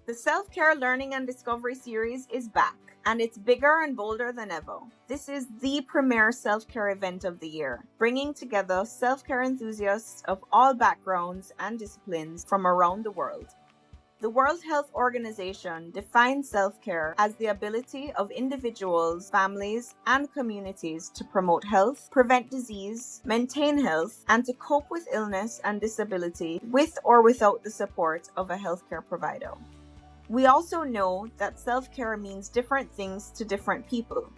The Self-Care Learning and Discovery series is back, and it's bigger and bolder than ever. This is the premier self-care event of the year, bringing together self-care enthusiasts of all backgrounds and disciplines from around the world. The World Health Organization defines self-care as the ability of individuals, families, and communities to promote health, prevent disease, maintain health, and to cope with illness and disability with or without the support of a healthcare provider. We also know that self-care means different things to different people.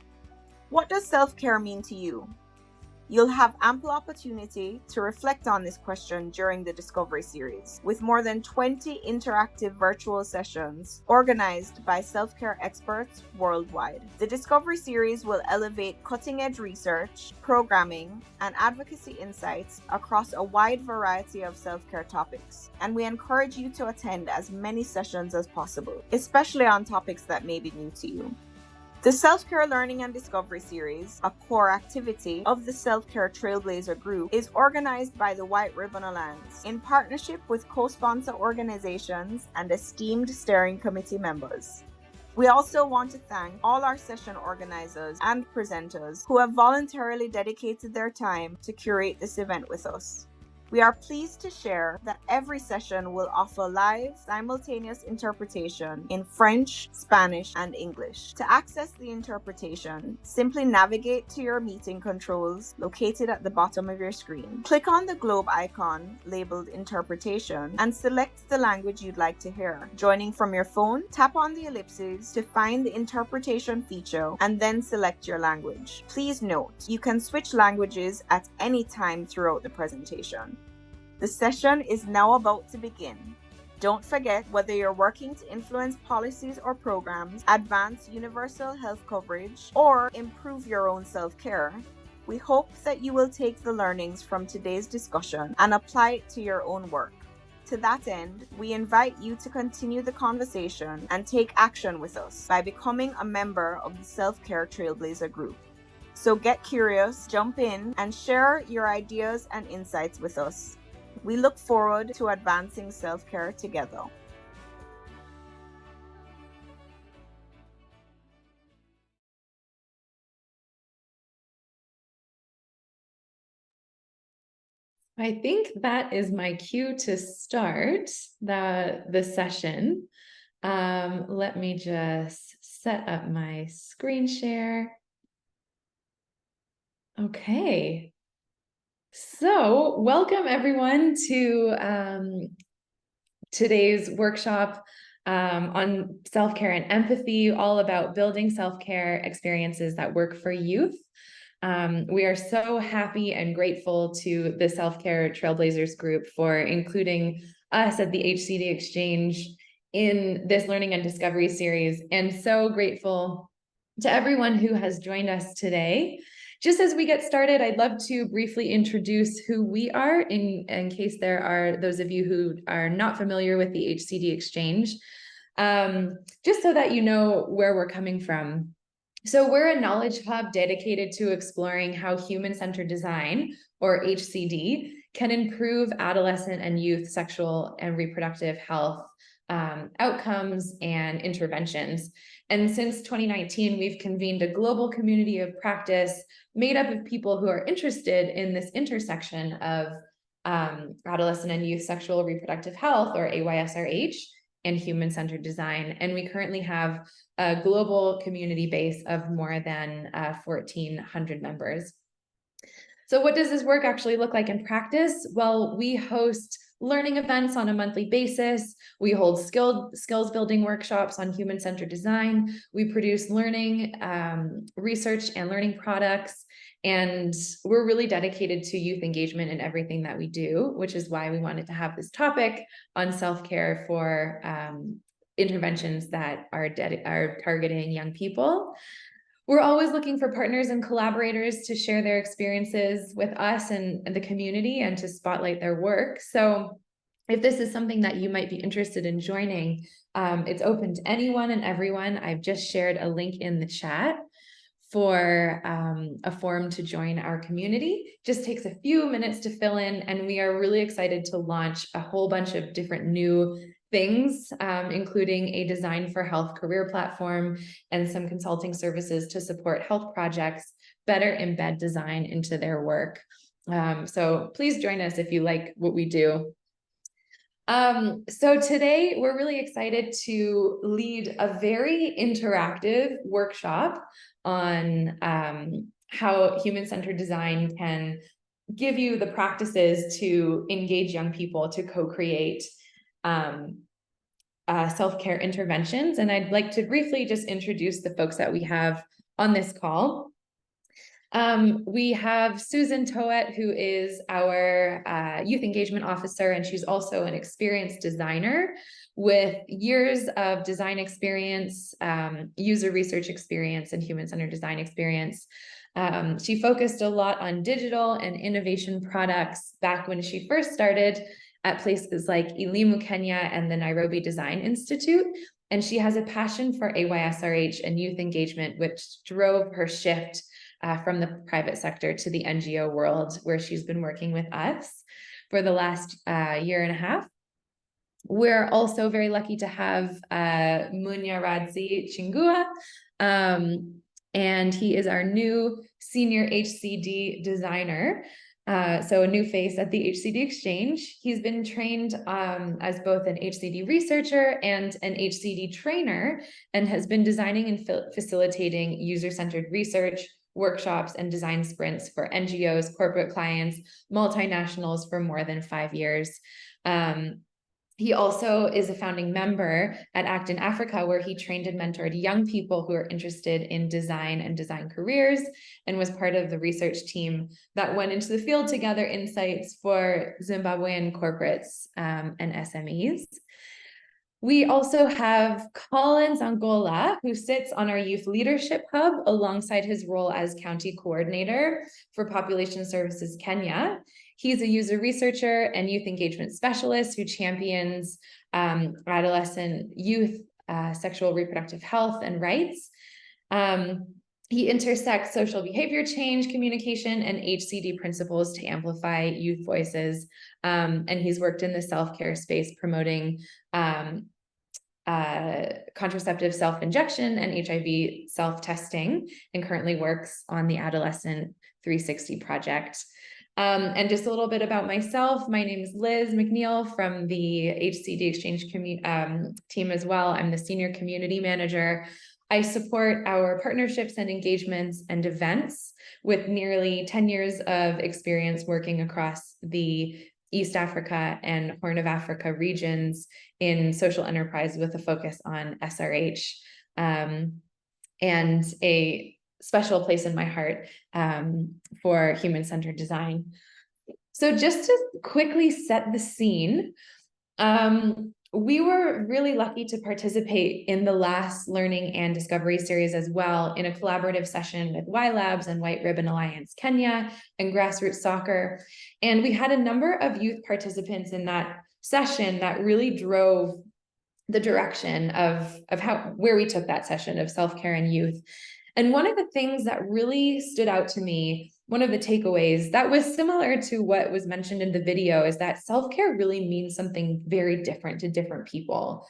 What does self-care mean to you? You'll have ample opportunity to reflect on this question during the Discovery series, with more than 20 interactive virtual sessions organized by self-care experts worldwide. The Discovery series will elevate cutting-edge research, programming, and advocacy insights across a wide variety of self-care topics, and we encourage you to attend as many sessions as possible, especially on topics that may be new to you. The Self-Care Learning and Discovery series, a core activity of the Self-Care Trailblazer Group, is organized by the White Ribbon Alliance in partnership with co-sponsor organizations and esteemed steering committee members. We also want to thank all our session organizers and presenters who have voluntarily dedicated their time to curate this event with us. We are pleased to share that every session will offer live, simultaneous interpretation in French, Spanish, and English. To access the interpretation, simply navigate to your meeting controls located at the bottom of your screen. Click on the globe icon labeled Interpretation and select the language you'd like to hear. Joining from your phone, tap on the ellipses to find the interpretation feature and then select your language. Please note, you can switch languages at any time throughout the presentation. The session is now about to begin. Don't forget, whether you're working to influence policies or programs, advance universal health coverage, or improve your own self-care, we hope that you will take the learnings from today's discussion and apply it to your own work. To that end, we invite you to continue the conversation and take action with us by becoming a member of the Self-Care Trailblazer Group. So get curious, jump in, and share your ideas and insights with us. We look forward to advancing self-care together. I think that is my cue to start the session. Let me just set up my screen share. Okay. So welcome everyone to today's workshop on self-care and empathy, all about building self-care experiences that work for youth. We are so happy and grateful to the Self-Care Trailblazers Group for including us at the HCD Exchange in this Learning and Discovery series, and so grateful to everyone who has joined us today. Just as we get started, I'd love to briefly introduce who we are in case there are those of you who are not familiar with the HCD Exchange, just so that you know where we're coming from. So we're a knowledge hub dedicated to exploring how human-centered design, or HCD, can improve adolescent and youth sexual and reproductive health outcomes and interventions. And since 2019, we've convened a global community of practice made up of people who are interested in this intersection of adolescent and youth sexual reproductive health, or AYSRH, and human-centered design. And we currently have a global community base of more than 1,400 members. So what does this work actually look like in practice? Well, we host learning events on a monthly basis. We hold skills building workshops on human-centered design. We produce learning, research, and learning products. And we're really dedicated to youth engagement in everything that we do, which is why we wanted to have this topic on self-care for interventions that are targeting young people. We're always looking for partners and collaborators to share their experiences with us and the community and to spotlight their work. So if this is something that you might be interested in joining, it's open to anyone and everyone. I've just shared a link in the chat for a form to join our community. Just takes a few minutes to fill in, and we are really excited to launch a whole bunch of different new things, including a design for health career platform and some consulting services to support health projects better embed design into their work. So please join us if you like what we do. So today we're really excited to lead a very interactive workshop on how human-centered design can give you the practices to engage young people to co-create self-care interventions. And I'd like to briefly just introduce the folks that we have on this call. We have Susan Toet, who is our youth engagement officer, and she's also an experienced designer with years of design experience, user research experience, and human-centered design experience. She focused a lot on digital and innovation products back when she first started at places like Elimu Kenya and the Nairobi Design Institute. And she has a passion for AYSRH and youth engagement, which drove her shift from the private sector to the NGO world, where she's been working with us for the last year and a half. We're also very lucky to have Munyaradzi Chingua, and he is our new senior HCD designer. So a new face at the HCD Exchange. He's been trained as both an HCD researcher and an HCD trainer, and has been designing and facilitating user-centered research, workshops, and design sprints for NGOs, corporate clients, multinationals for more than 5 years. He also is a founding member at ACT in Africa, where he trained and mentored young people who are interested in design and design careers, and was part of the research team that went into the field to gather insights for Zimbabwean corporates and SMEs. We also have Colin Zangola, who sits on our Youth Leadership Hub alongside his role as County Coordinator for Population Services Kenya. He's a user researcher and youth engagement specialist who champions adolescent youth sexual reproductive health and rights. He intersects social behavior change, communication, and HCD principles to amplify youth voices. And he's worked in the self-care space promoting contraceptive self-injection and HIV self-testing, and currently works on the Adolescent 360 project. And just a little bit about myself. My name is Liz McNeil from the HCD Exchange team as well. I'm the senior community manager. I support our partnerships and engagements and events with nearly 10 years of experience working across the East Africa and Horn of Africa regions in social enterprise with a focus on SRH, and a special place in my heart for human-centered design. So just to quickly set the scene, we were really lucky to participate in the last Learning and Discovery series as well, in a collaborative session with Y Labs and White Ribbon Alliance Kenya and Grassroots Soccer. And we had a number of youth participants in that session that really drove the direction of where we took that session of self-care and youth. And one of the things that really stood out to me, one of the takeaways that was similar to what was mentioned in the video, is that self-care really means something very different to different people,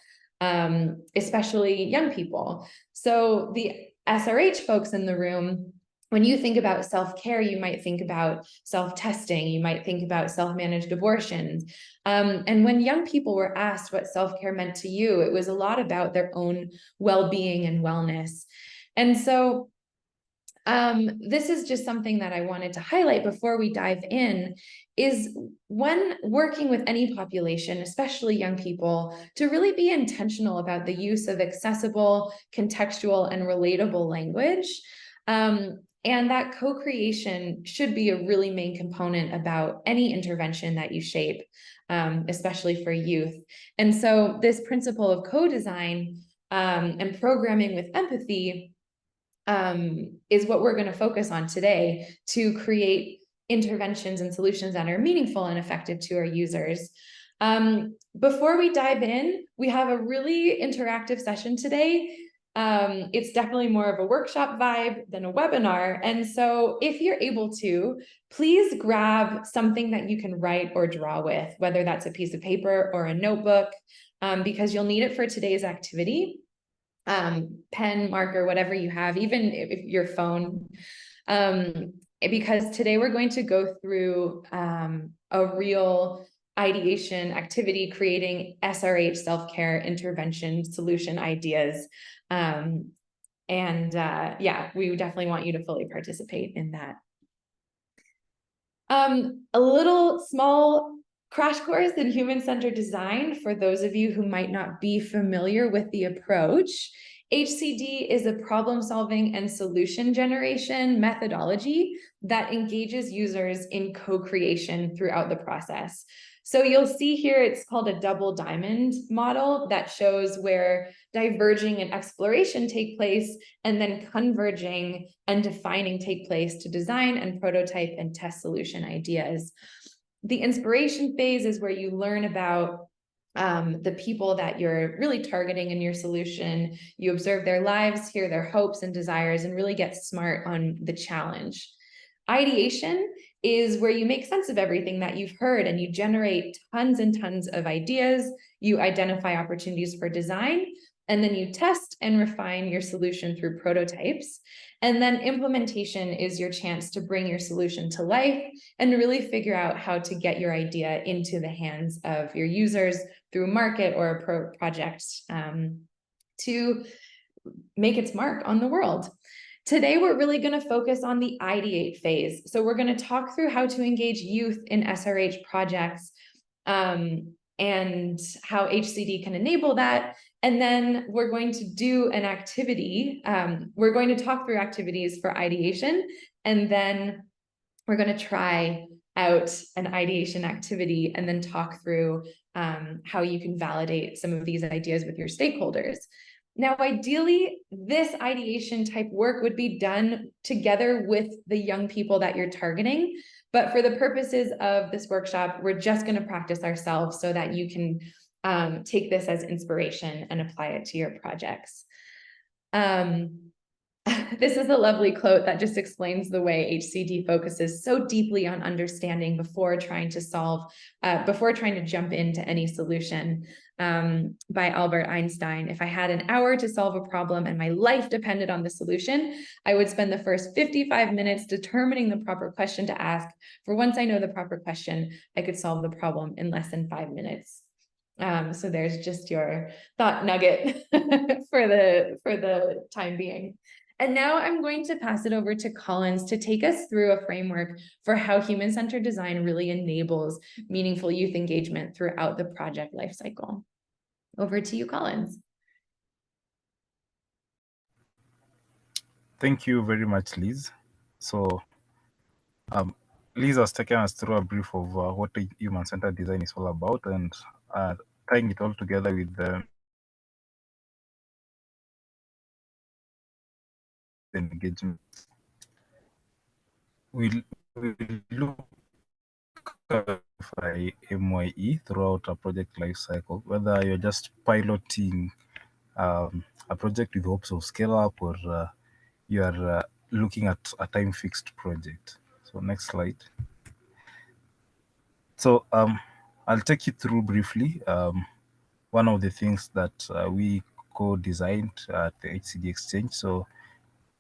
especially young people. So the SRH folks in the room, when you think about self-care, you might think about self-testing, you might think about self-managed abortions. And when young people were asked what self-care meant to you, it was a lot about their own well-being and wellness. And so this is just something that I wanted to highlight before we dive in, is when working with any population, especially young people, to really be intentional about the use of accessible, contextual, and relatable language. And that co-creation should be a really main component about any intervention that you shape, especially for youth. And so this principle of co-design and programming with empathy is what we're going to focus on today to create interventions and solutions that are meaningful and effective to our users. Before we dive in, we have a really interactive session today. It's definitely more of a workshop vibe than a webinar. And so if you're able to, please grab something that you can write or draw with, whether that's a piece of paper or a notebook. because you'll need it for today's activity. Pen, marker, whatever you have, even if your phone, because today we're going to go through a real ideation activity, creating SRH self-care intervention solution ideas. Yeah, we definitely want you to fully participate in that. A little small crash course in human-centered design for those of you who might not be familiar with the approach. HCD is a problem-solving and solution generation methodology that engages users in co-creation throughout the process. So you'll see here, it's called a double diamond model that shows where diverging and exploration take place, and then converging and defining take place to design and prototype and test solution ideas. The inspiration phase is where you learn about the people that you're really targeting in your solution. You observe their lives, hear their hopes and desires, and really get smart on the challenge. Ideation is where you make sense of everything that you've heard and you generate tons and tons of ideas. You identify opportunities for design, and then you test and refine your solution through prototypes. And then implementation is your chance to bring your solution to life and really figure out how to get your idea into the hands of your users through market or a project to make its mark on the world. Today, we're really going to focus on the ideate phase. So we're going to talk through how to engage youth in SRH projects and how HCD can enable that. And then we're going to do an activity. We're going to talk through activities for ideation, and then we're going to try out an ideation activity and then talk through how you can validate some of these ideas with your stakeholders. Now, ideally, this ideation type work would be done together with the young people that you're targeting. But for the purposes of this workshop, we're just going to practice ourselves so that you can take this as inspiration and apply it to your projects. This is a lovely quote that just explains the way HCD focuses so deeply on understanding before trying to jump into any solution, by Albert Einstein. If I had an hour to solve a problem and my life depended on the solution, I would spend the first 55 minutes determining the proper question to ask. For once I know the proper question, I could solve the problem in less than 5 minutes. So there's just your thought nugget for the time being. And now I'm going to pass it over to Collins to take us through a framework for how human-centered design really enables meaningful youth engagement throughout the project lifecycle. Over to you, Collins. Thank you very much, Liz. So Liz has taken us through a brief of what human-centered design is all about, and tying it all together with the engagement. We'll look at MYE throughout a project life cycle, whether you're just piloting a project with hopes of scale up, or you are looking at a time fixed project. So next slide. So I'll take you through briefly one of the things that we co-designed at the HCD Exchange. So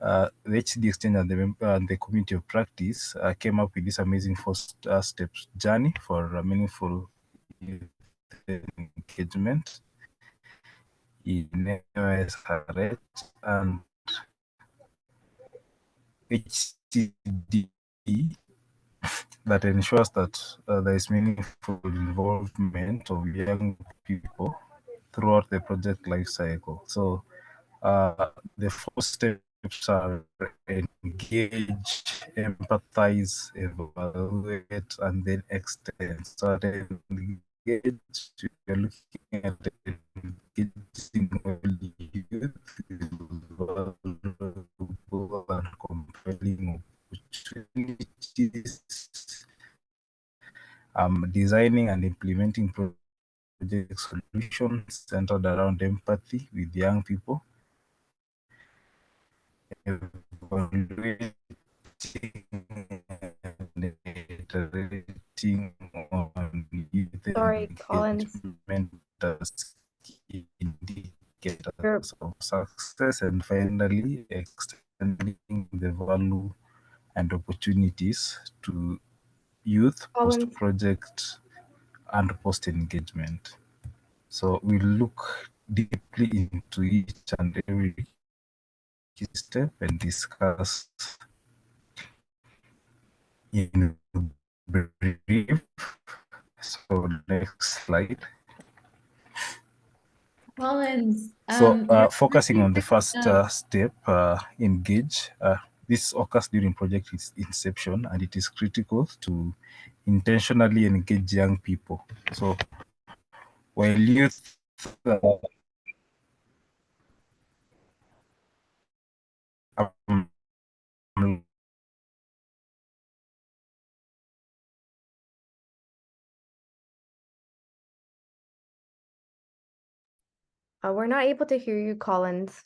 the HCD Exchange and the community of practice came up with this amazing first steps journey for a meaningful engagement in SRH and HCD that ensures that there is meaningful involvement of young people throughout the project life cycle. So the 4 steps are engage, empathize, evaluate, and then extend. So at engage, you're looking at engaging early youth is valuable and compelling opportunities. Designing and implementing project solutions centered around empathy with young people. Evaluating and iterating on youth Sorry, Collins. engagement indicators of success, and finally extending the value and opportunities to youth post-project and post-engagement. So we'll look deeply into each and every key step and discuss in brief. So next slide. Collins, So focusing on the first step, engage. This occurs during project inception, and it is critical to intentionally engage young people. So while youth We're not able to hear you, Collins.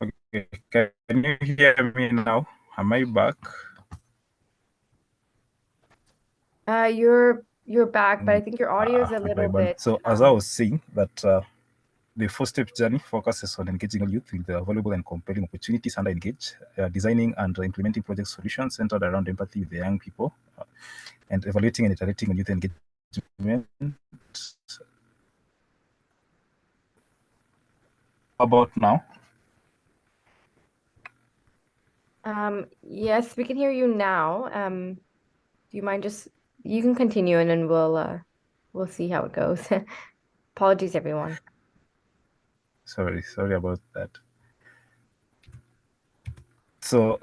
Okay, can you hear me now? Am I back? You're back, but I think your audio is a little bit. So as I was saying, that the four-step journey focuses on engaging youth with valuable and compelling opportunities under Engage, designing and implementing project solutions centered around empathy with the young people, and evaluating and iterating on youth engagement. How about now? Yes, we can hear you now. Do you mind you can continue and then we'll see how it goes. Apologies, everyone. Sorry about that. So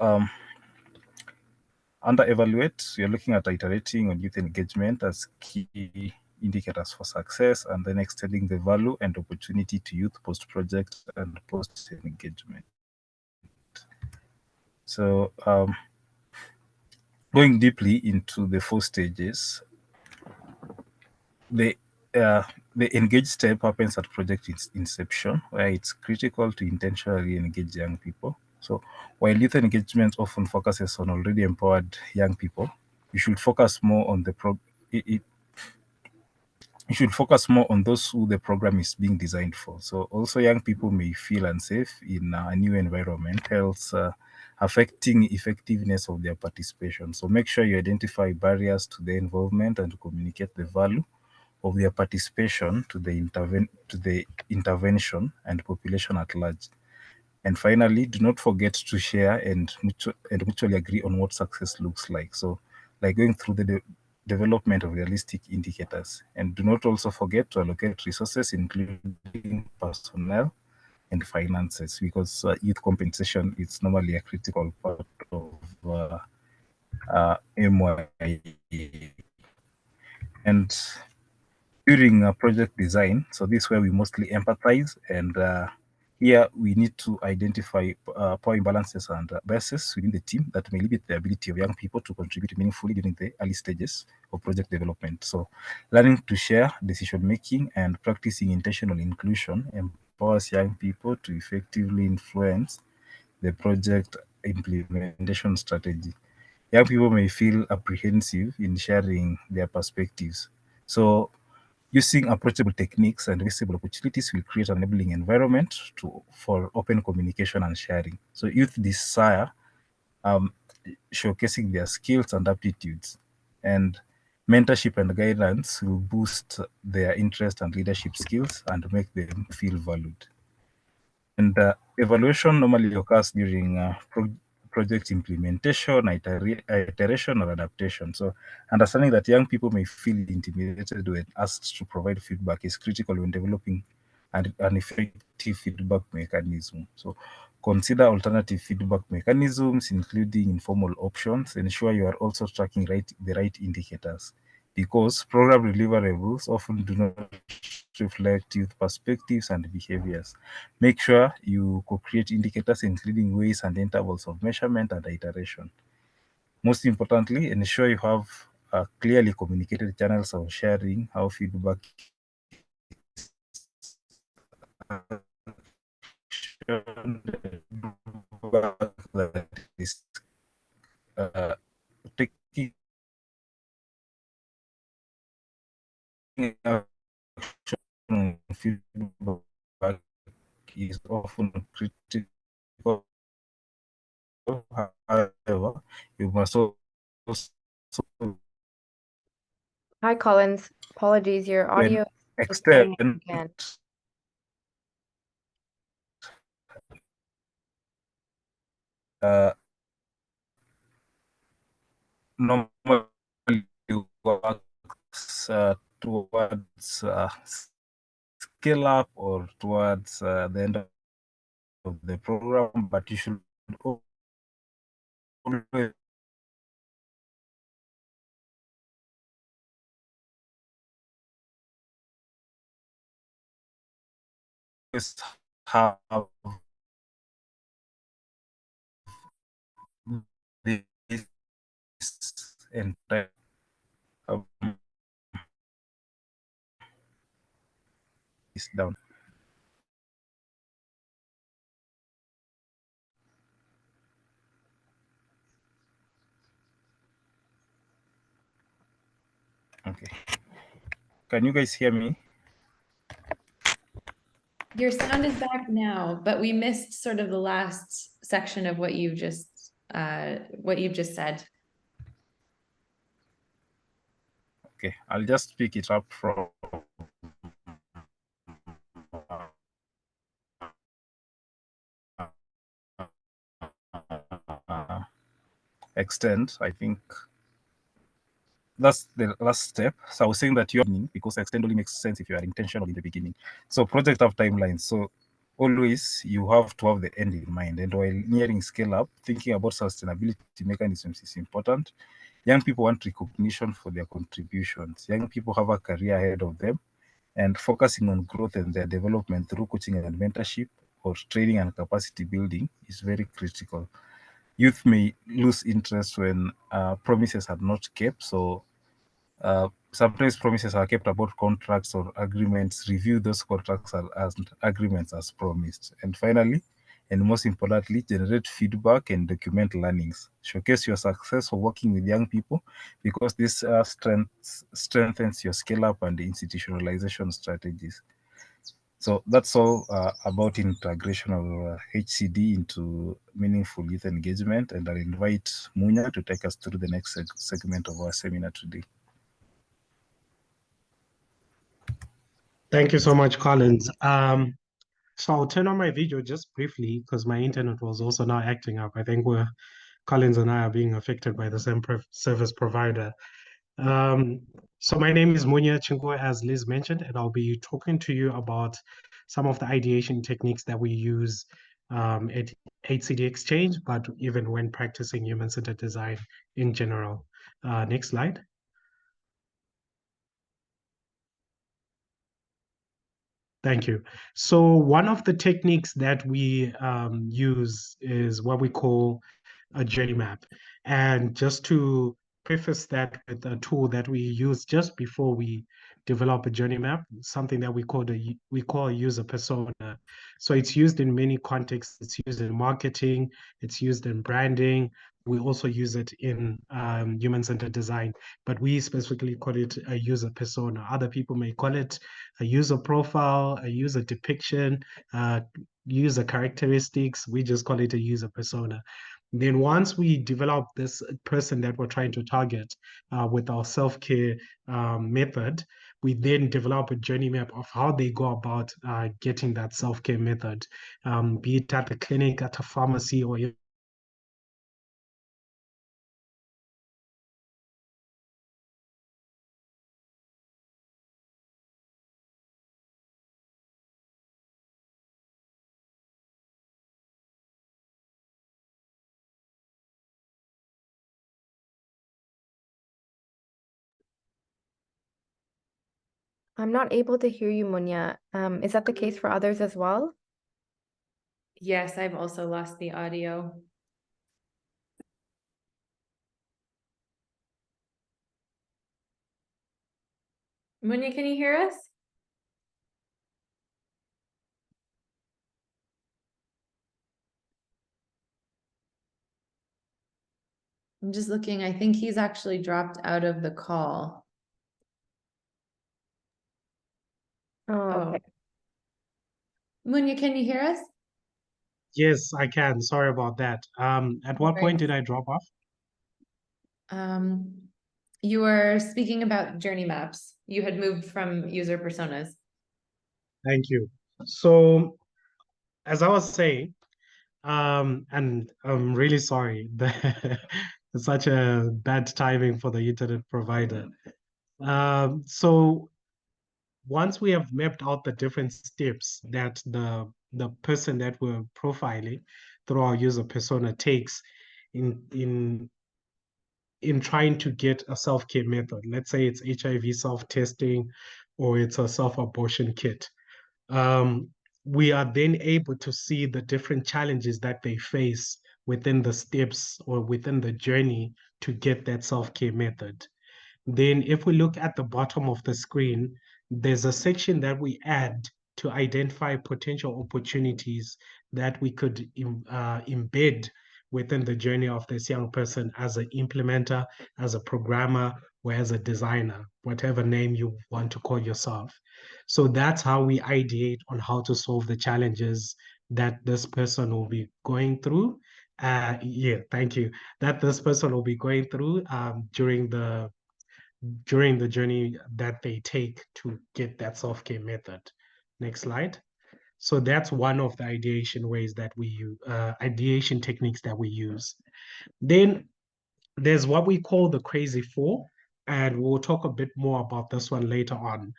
under evaluate, you're looking at iterating on youth engagement as key indicators for success, and then extending the value and opportunity to youth post-project and post-engagement. So going deeply into the four stages, the engage step happens at project inception, where it's critical to intentionally engage young people. So while youth engagement often focuses on already empowered young people, you should focus more on you should focus more on those who the program is being designed for. So also young people may feel unsafe in a new environment, hence affecting effectiveness of their participation. So make sure you identify barriers to their involvement and communicate the value of their participation to the intervention and population at large. And finally, do not forget to share and mutually agree on what success looks like. So like going through the development of realistic indicators. And do not also forget to allocate resources, including personnel and finances, because youth compensation is normally a critical part of MYA. And during project design, so this is where we mostly empathize, and here we need to identify power imbalances and biases within the team that may limit the ability of young people to contribute meaningfully during the early stages of project development. So learning to share decision making and practicing intentional inclusion empowers young people to effectively influence the project implementation strategy. Young people may feel apprehensive in sharing their perspectives. So using approachable techniques and visible opportunities will create an enabling environment for open communication and sharing. So youth desire showcasing their skills and aptitudes, and mentorship and guidance will boost their interest and leadership skills and make them feel valued. And evaluation normally occurs during project implementation, iteration, or adaptation. So understanding that young people may feel intimidated when asked to provide feedback is critical when developing an effective feedback mechanism. So consider alternative feedback mechanisms, including informal options. Ensure you are also tracking the right indicators, because program deliverables often do not reflect youth perspectives and behaviors. Make sure you co-create indicators, including ways and intervals of measurement and iteration. Most importantly, ensure you have clearly communicated channels of sharing how feedback that is taking action on feedback is often critical. However, you must also Hi, Collins. Apologies, your when audio is extend cutting out again. normally works towards scale up or towards the end of the program, but you should always have this entire is down. Okay. Can you guys hear me? Your sound is back now, but we missed sort of the last section of what you've just said. Okay, I'll just pick it up from extend. I think that's the last step. So I was saying that you're because extend only makes sense if you are intentional in the beginning. So project have timelines. So always you have to have the end in mind. And while nearing scale up, thinking about sustainability mechanisms is important. Young people want recognition for their contributions. Young people have a career ahead of them, and focusing on growth and their development through coaching and mentorship or training and capacity building is very critical. Youth may lose interest when promises are not kept. So sometimes promises are kept about contracts or agreements. Review those contracts as agreements as promised. And finally, and most importantly, generate feedback and document learnings. Showcase your success of working with young people because this strengthens your scale up and institutionalization strategies. So that's all about integration of HCD into meaningful youth engagement. And I'll invite Munya to take us through the next segment of our seminar today. Thank you so much, Collins. So I'll turn on my video just briefly because my internet was also now acting up. I think Collins and I are being affected by the same service provider. So my name is Munya Chingwe, as Liz mentioned, and I'll be talking to you about some of the ideation techniques that we use at HCD Exchange, but even when practicing human-centered design in general. Next slide. Thank you. So one of the techniques that we use is what we call a journey map. And just to preface that with a tool that we use just before we develop a journey map, something that we call a user persona. So it's used in many contexts. It's used in marketing. It's used in branding. We also use it in human-centered design, but we specifically call it a user persona. Other people may call it a user profile, a user depiction, user characteristics. We just call it a user persona. Then once we develop this person that we're trying to target with our self-care method, we then develop a journey map of how they go about getting that self-care method, be it at a clinic, at a pharmacy, or I'm not able to hear you, Munya. Is that the case for others as well? Yes, I've also lost the audio. Munya, can you hear us? I'm just looking. I think he's actually dropped out of the call. Oh, okay. Munya, can you hear us? Yes, I can. Sorry about that. At what point did I drop off? You were speaking about journey maps. You had moved from user personas. Thank you. So, as I was saying, and I'm really sorry that it's such a bad timing for the internet provider. So once we have mapped out the different steps that the person that we're profiling through our user persona takes in trying to get a self-care method. Let's say it's HIV self-testing or it's a self-abortion kit. Um, we are then able to see the different challenges that they face within the steps or within the journey to get that self-care method. Then if we look at the bottom of the screen, there's a section that we add to identify potential opportunities that we could embed within the journey of this young person as an implementer, as a programmer, or as a designer, whatever name you want to call yourself. So that's how we ideate on how to solve the challenges that this person will be going through. Yeah, thank you. That this person will be going through during the journey that they take to get that self-care method. Next slide. So that's one of the ideation ways that we use, ideation techniques that we use. Then there's what we call the crazy four, and we'll talk a bit more about this one later on.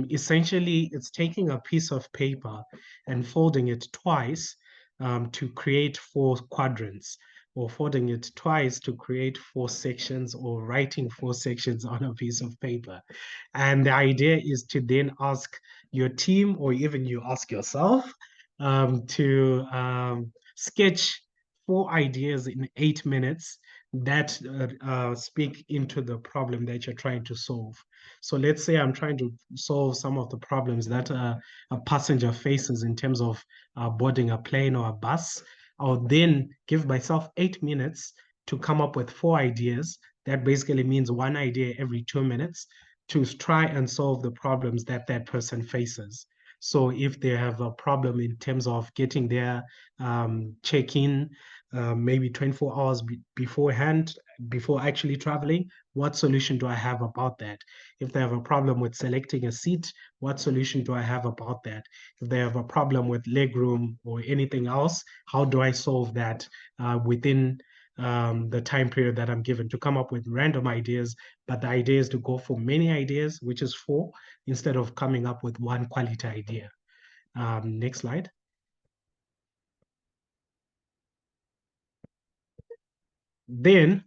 Essentially, it's taking a piece of paper and folding it twice to create four quadrants, or folding it twice to create four sections, or writing four sections on a piece of paper. And the idea is to then ask your team, or even you ask yourself, to sketch four ideas in 8 minutes that speak into the problem that you're trying to solve. So let's say I'm trying to solve some of the problems that a passenger faces in terms of boarding a plane or a bus. I'll then give myself 8 minutes to come up with four ideas. That basically means one idea every 2 minutes to try and solve the problems that that person faces. So if they have a problem in terms of getting their check-in, maybe 24 hours beforehand, before actually traveling, what solution do I have about that? If they have a problem with selecting a seat, what solution do I have about that? If they have a problem with legroom or anything else, how do I solve that within the time period that I'm given to come up with random ideas? But the idea is to go for many ideas, which is four, instead of coming up with one quality idea. Next slide. Then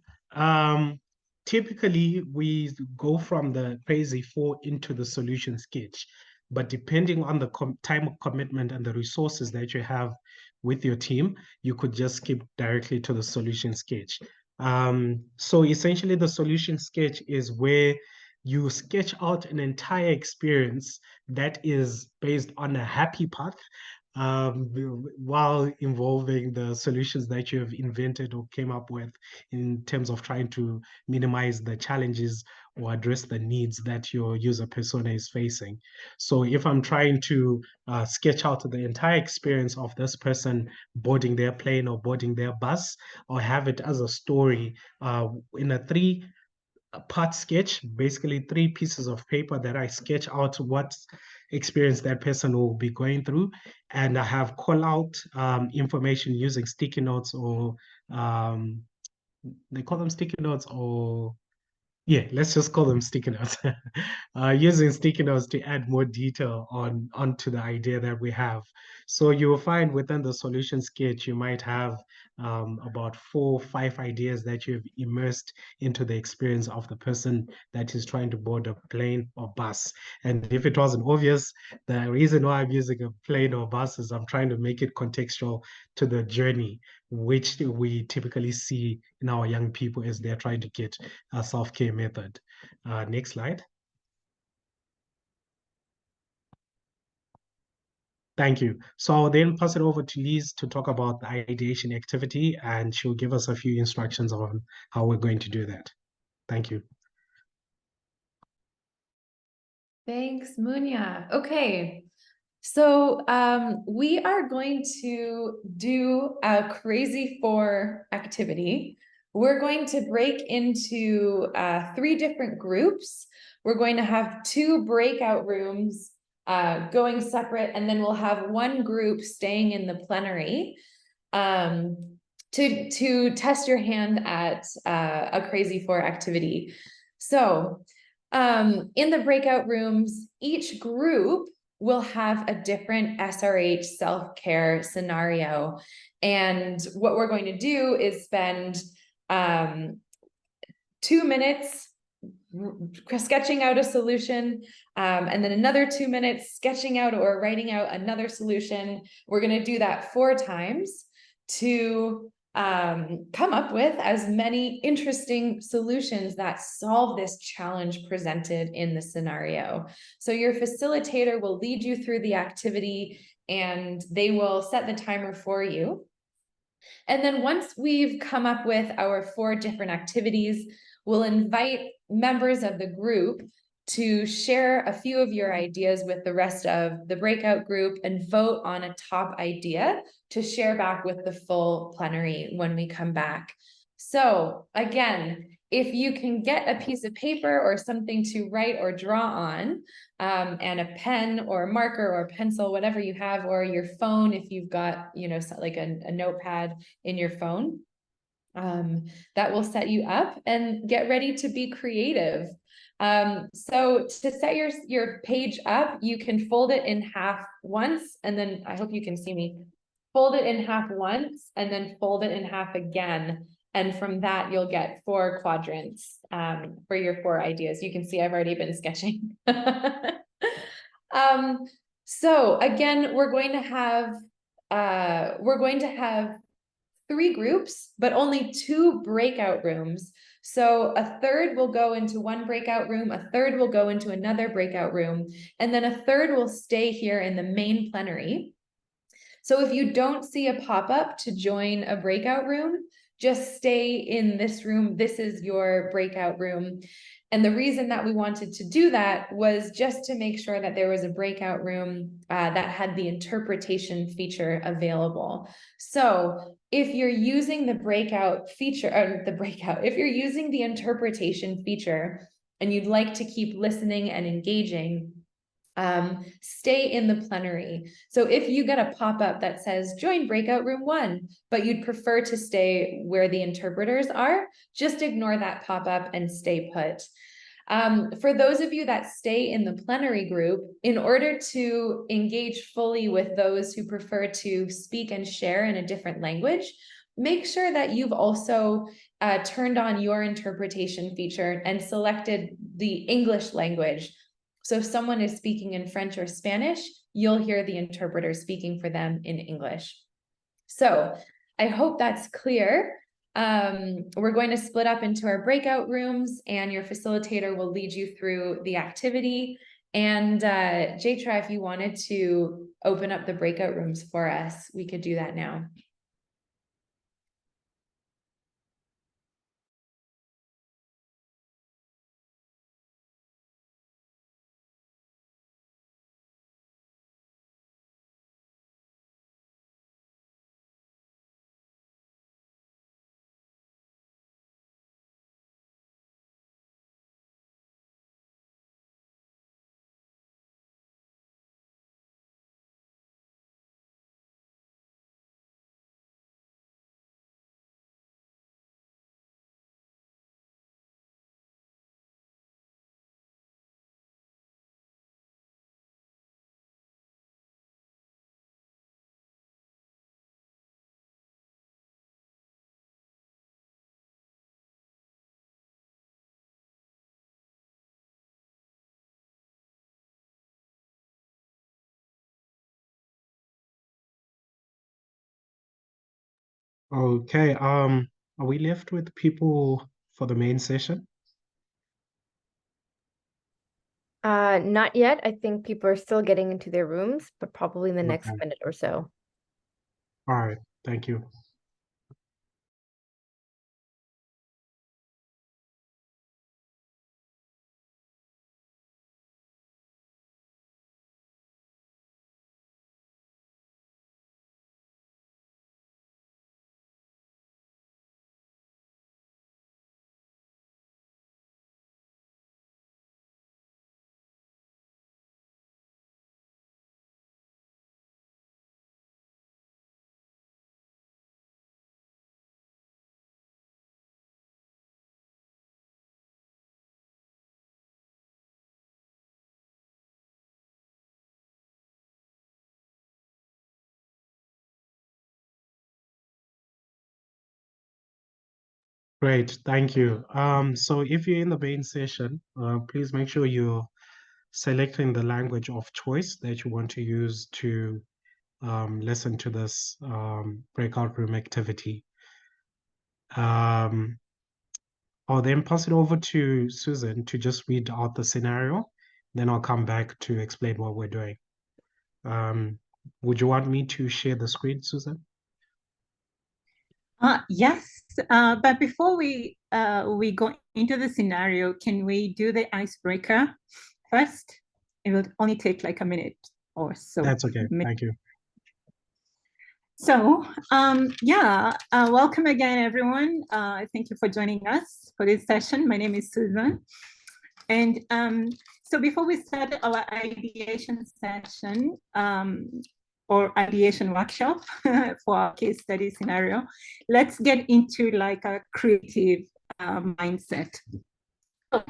typically we go from the crazy four into the solution sketch, but depending on the time commitment and the resources that you have with your team, you could just skip directly to the solution sketch. So essentially the solution sketch is where you sketch out an entire experience that is based on a happy path, while involving the solutions that you have invented or came up with in terms of trying to minimize the challenges or address the needs that your user persona is facing. So if I'm trying to sketch out the entire experience of this person boarding their plane or boarding their bus, or have it as a story in a part sketch, basically 3 pieces of paper that I sketch out what experience that person will be going through. And I have call out information using sticky notes, or they call them sticky notes, or yeah, let's just call them sticky notes. Using sticky notes to add more detail onto the idea that we have. So you will find within the solution sketch, you might have about 4 or 5 ideas that you've immersed into the experience of the person that is trying to board a plane or bus. And if it wasn't obvious, the reason why I'm using a plane or bus is I'm trying to make it contextual to the journey, which we typically see in our young people as they're trying to get a self-care method. Next slide. Thank you. So I'll then pass it over to Liz to talk about the ideation activity, and she'll give us a few instructions on how we're going to do that. Thank you. Thanks, Munya. Okay, so we are going to do a crazy four activity. We're going to break into 3 different groups. We're going to have 2 breakout rooms going separate, and then we'll have one group staying in the plenary to test your hand at a crazy four activity. So in the breakout rooms, each group will have a different SRH self-care scenario. And what we're going to do is spend 2 minutes sketching out a solution, and then another 2 minutes sketching out or writing out another solution. We're going to do that 4 times to come up with as many interesting solutions that solve this challenge presented in the scenario. So your facilitator will lead you through the activity, and they will set the timer for you. And then once we've come up with our 4 different activities, we'll invite members of the group to share a few of your ideas with the rest of the breakout group and vote on a top idea to share back with the full plenary when we come back. So again, if you can get a piece of paper or something to write or draw on, and a pen or a marker or a pencil, whatever you have, or your phone, if you've got, you know, like a notepad in your phone, that will set you up, and get ready to be creative. So to set your page up, you can fold it in half once, and then I hope you can see me. Fold it in half once, and then fold it in half again. And from that, you'll get 4 quadrants for your 4 ideas. You can see I've already been sketching. So again, we're going to have 3 groups, but only 2 breakout rooms. So a third will go into one breakout room, a third will go into another breakout room, and then a third will stay here in the main plenary. So if you don't see a pop-up to join a breakout room, just stay in this room. This is your breakout room. And the reason that we wanted to do that was just to make sure that there was a breakout room that had the interpretation feature available. So if you're using the breakout feature, if you're using the interpretation feature and you'd like to keep listening and engaging, stay in the plenary. So if you get a pop-up that says join breakout room 1, but you'd prefer to stay where the interpreters are, just ignore that pop-up and stay put. For those of you that stay in the plenary group, in order to engage fully with those who prefer to speak and share in a different language, make sure that you've also turned on your interpretation feature and selected the English language. So if someone is speaking in French or Spanish, you'll hear the interpreter speaking for them in English. So I hope that's clear. We're going to split up into our breakout rooms, and your facilitator will lead you through the activity. And Jaitra, if you wanted to open up the breakout rooms for us, we could do that now. Okay, are we left with people for the main session? Not yet. I think people are still getting into their rooms, but probably in the next Okay. minute or so. All right. Thank you. Great, thank you. So if you're in the main session, please make sure you're selecting the language of choice that you want to use to listen to this breakout room activity. I'll then pass it over to Susan to just read out the scenario. Then I'll come back to explain what we're doing. Would you want me to share the screen, Susan? Yes, but before we go into the scenario, can we do the icebreaker first? It will only take like a minute or so. That's okay. Thank you. So, welcome again, everyone. Thank you for joining us for this session. My name is Susan. And so before we start our ideation session, or ideation workshop for our case study scenario, let's get into like a creative mindset. So,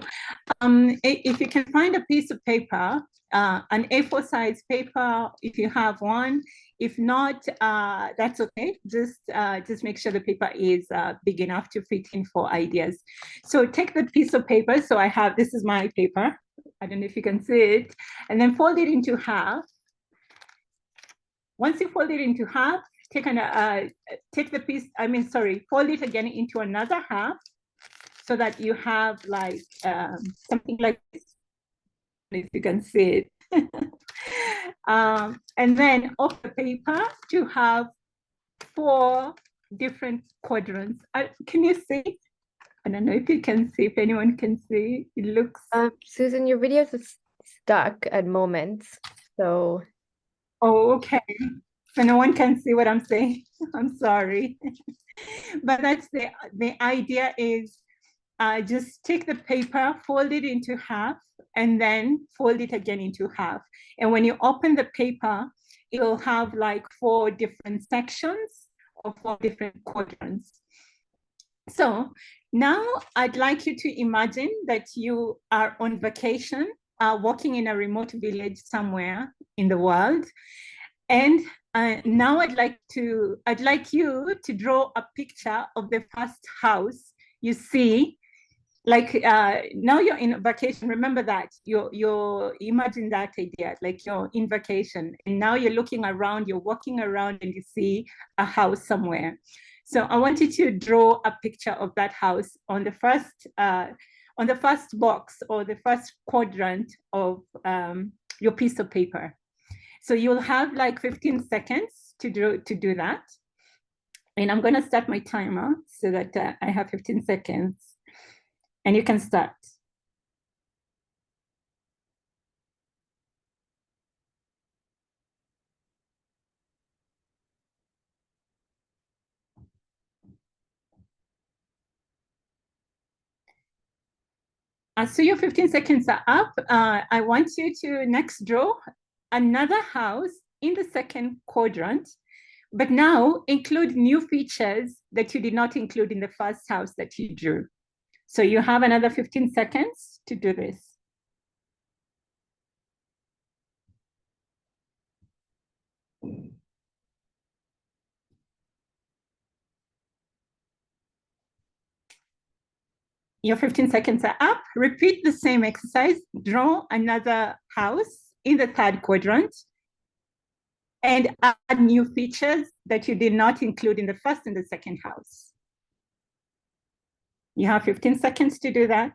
if you can find a piece of paper, an A4 size paper, if you have one. If not, that's okay. Just make sure the paper is big enough to fit in for ideas. So take the piece of paper. So this is my paper. I don't know if you can see it. And then fold it into half. Once you fold it into half, take the piece, fold it again into another half so that you have like something like this, if you can see it. And then off the paper, you have 4 different quadrants. Can you see? I don't know if you can see, if anyone can see. It looks... Susan, your video is stuck at moments, so... Oh, okay. So no one can see what I'm saying. I'm sorry. But that's the idea is just take the paper, fold it into half, and then fold it again into half. And when you open the paper, it'll have like 4 different sections or 4 different quadrants. So now I'd like you to imagine that you are on vacation, walking in a remote village somewhere in the world. And now I'd like you to draw a picture of the first house you see. Like now you're in vacation. Remember that you imagine that idea, like you're in vacation, and now you're looking around, you're walking around, and you see a house somewhere. So I want you to draw a picture of that house on the first box or the first quadrant of your piece of paper. So you'll have like 15 seconds to do that. And I'm going to start my timer so that I have 15 seconds. And you can start. So your 15 seconds are up. I want you to next draw another house in the second quadrant, but now include new features that you did not include in the first house that you drew. So you have another 15 seconds to do this. Your 15 seconds are up. Repeat the same exercise. Draw another house in the third quadrant and add new features that you did not include in the first and the second house. You have 15 seconds to do that.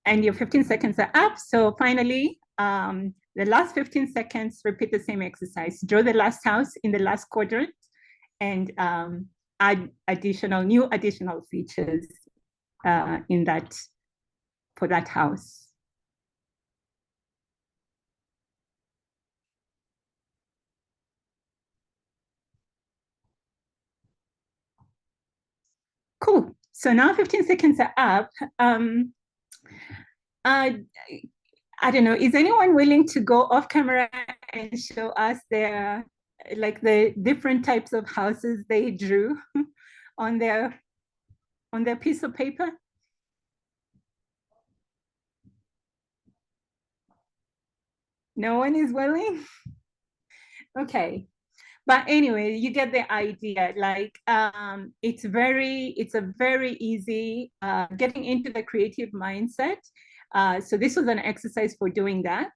and your 15 seconds are up. So finally, the last 15 seconds, repeat the same exercise. Draw the last house in the last quadrant and add new additional features in that, for that house. Cool. So now 15 seconds are up. I don't know, is anyone willing to go off camera and show us their, like the different types of houses they drew on their piece of paper? No one is willing? Okay. But anyway, you get the idea. Like it's a very easy getting into the creative mindset. So this was an exercise for doing that.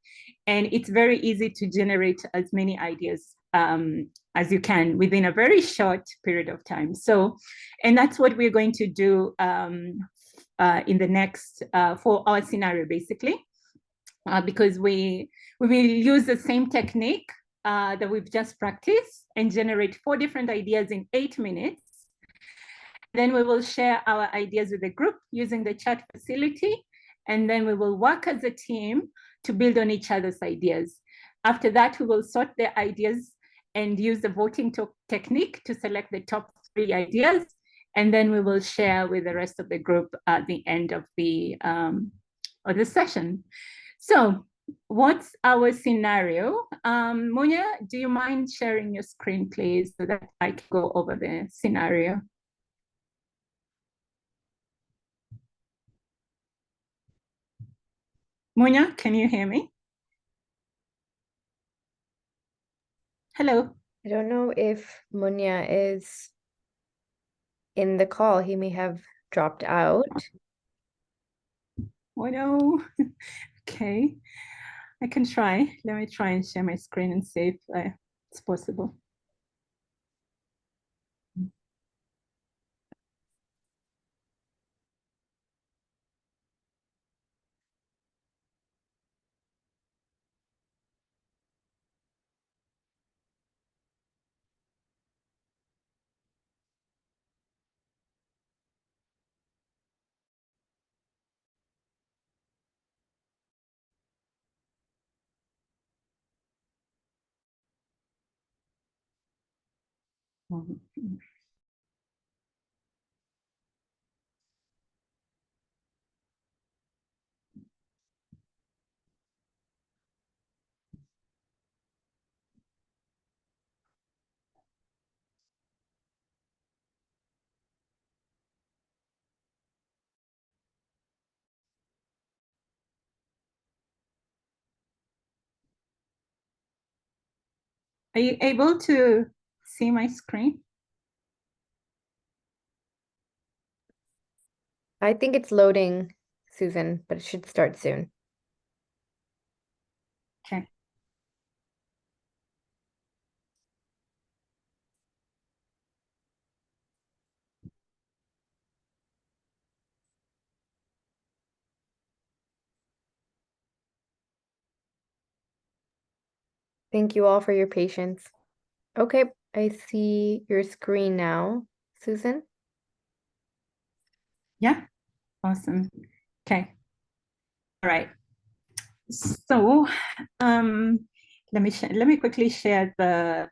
And it's very easy to generate as many ideas as you can within a very short period of time. So, and that's what we're going to do in the next, for our scenario, basically, because we will use the same technique that we've just practiced and generate 4 different ideas in 8 minutes. Then we will share our ideas with the group using the chat facility. And then we will work as a team to build on each other's ideas. After that, we will sort the ideas and use the voting technique to select the top 3 ideas. And then we will share with the rest of the group at the end of the session. So what's our scenario? Munya, do you mind sharing your screen, please, so that I can go over the scenario? Munya, can you hear me? Hello. I don't know if Munya is in the call. He may have dropped out. Oh no. Okay. I can try. Let me try and share my screen and see if it's possible. Are you able to see my screen? I think it's loading, Susan, but it should start soon. Okay. Thank you all for your patience. Okay, I see your screen now, Susan. Yeah, awesome. Okay. All right. So let me quickly share the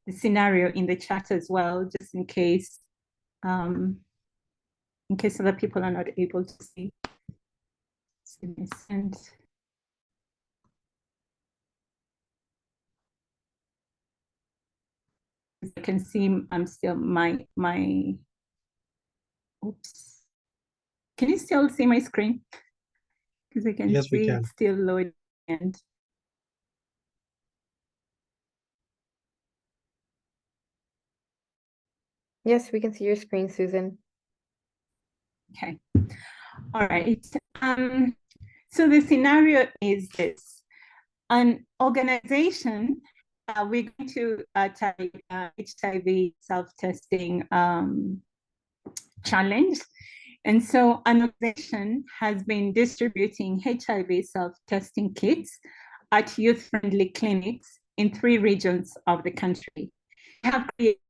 scenario in the chat as well, just in case other people are not able to see. And as you can see, I'm still oops. Can you still see my screen? Because I can see it's still loading. Yes, we can see your screen, Susan. Okay. All right. So the scenario is this. An organization, we're going to type HIV self-testing challenge. And so an organization has been distributing HIV self-testing kits at youth-friendly clinics in 3 regions of the country. We have created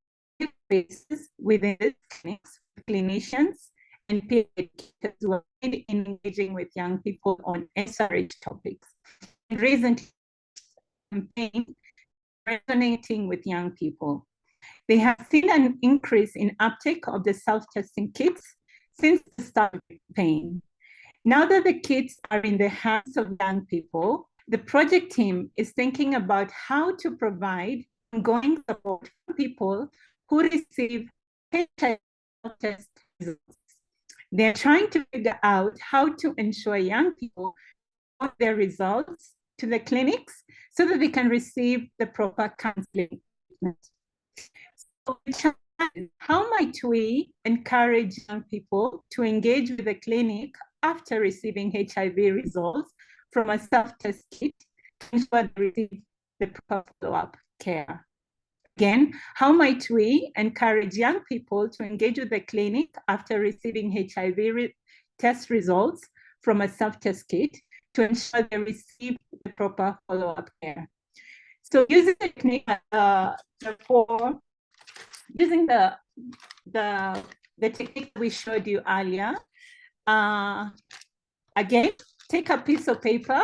spaces within these clinics with clinicians and peer educators who are engaging with young people on SRH topics. And recently, campaign resonating with young people. They have seen an increase in uptake of the self-testing kits since the start of the campaign. Now that the kits are in the hands of young people, the project team is thinking about how to provide ongoing support for people who receive HIV test results. They're trying to figure out how to ensure young people get their results to the clinics so that they can receive the proper counseling treatment. So how might we encourage young people to engage with the clinic after receiving HIV results from a self-test kit to ensure they receive the proper follow-up care? Again, how might we encourage young people to engage with the clinic after receiving HIV test results from a self-test kit to ensure they receive the proper follow-up care? So using the technique, using the technique we showed you earlier, again, take a piece of paper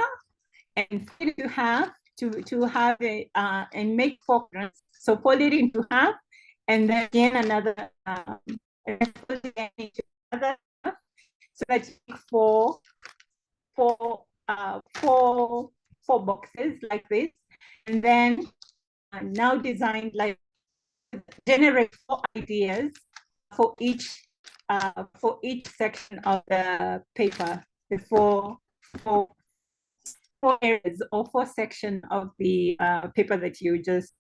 and you have to have a and make 4 corners. So fold it into half, and then again another fold it again into another half, so that you make four boxes like this, and then now design like generate 4 ideas for each section of the paper, the four areas or 4 sections of the paper that you just.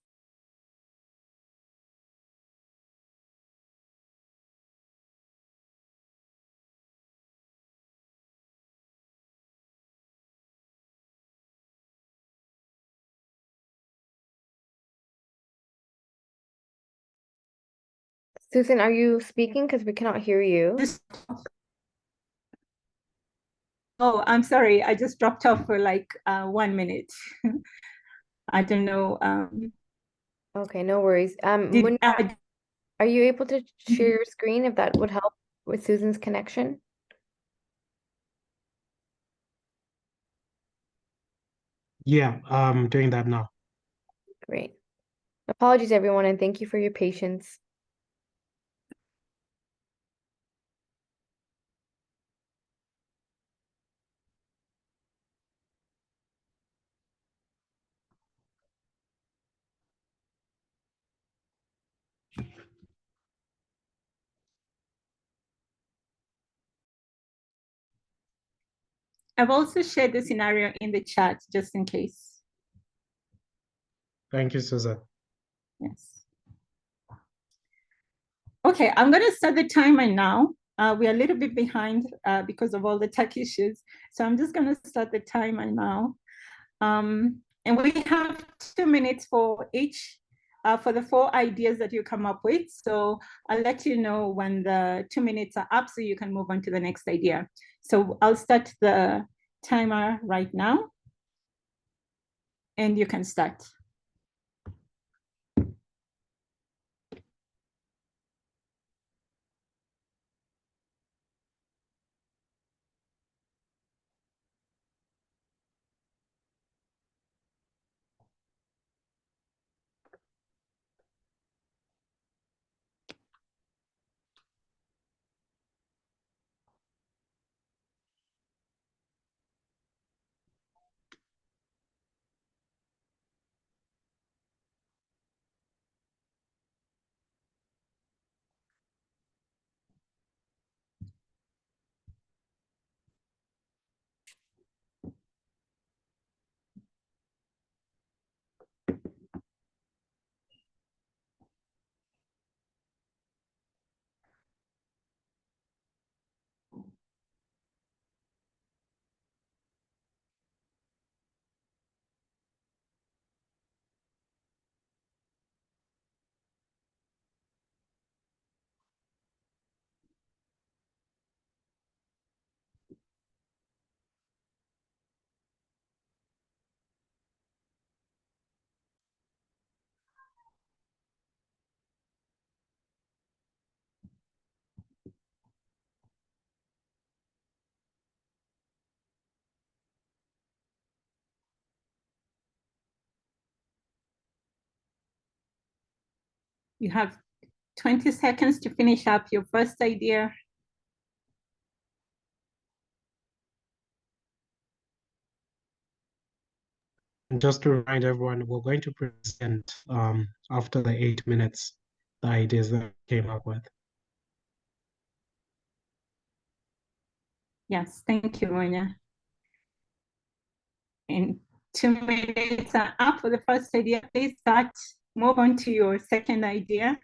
Susan, are you speaking? Because we cannot hear you. Oh, I'm sorry. I just dropped off for like 1 minute. I don't know. Okay, no worries. Did, Are you able to share your screen if that would help with Susan's connection? Yeah, I'm doing that now. Great. Apologies, everyone, and thank you for your patience. I've also shared the scenario in the chat just in case. Thank you, Susan. Yes. Okay, I'm going to start the timer now. We're a little bit behind because of all the tech issues. So I'm just going to start the timer now. And we have 2 minutes for each, for the 4 ideas that you come up with. So I'll let you know when the 2 minutes are up so you can move on to the next idea. So I'll start the timer right now. And you can start. You have 20 seconds to finish up your first idea. And just to remind everyone, we're going to present after the 8 minutes the ideas that we came up with. Yes, thank you, Ronya. And 2 minutes are up for the first idea. Please start, move on to your second idea.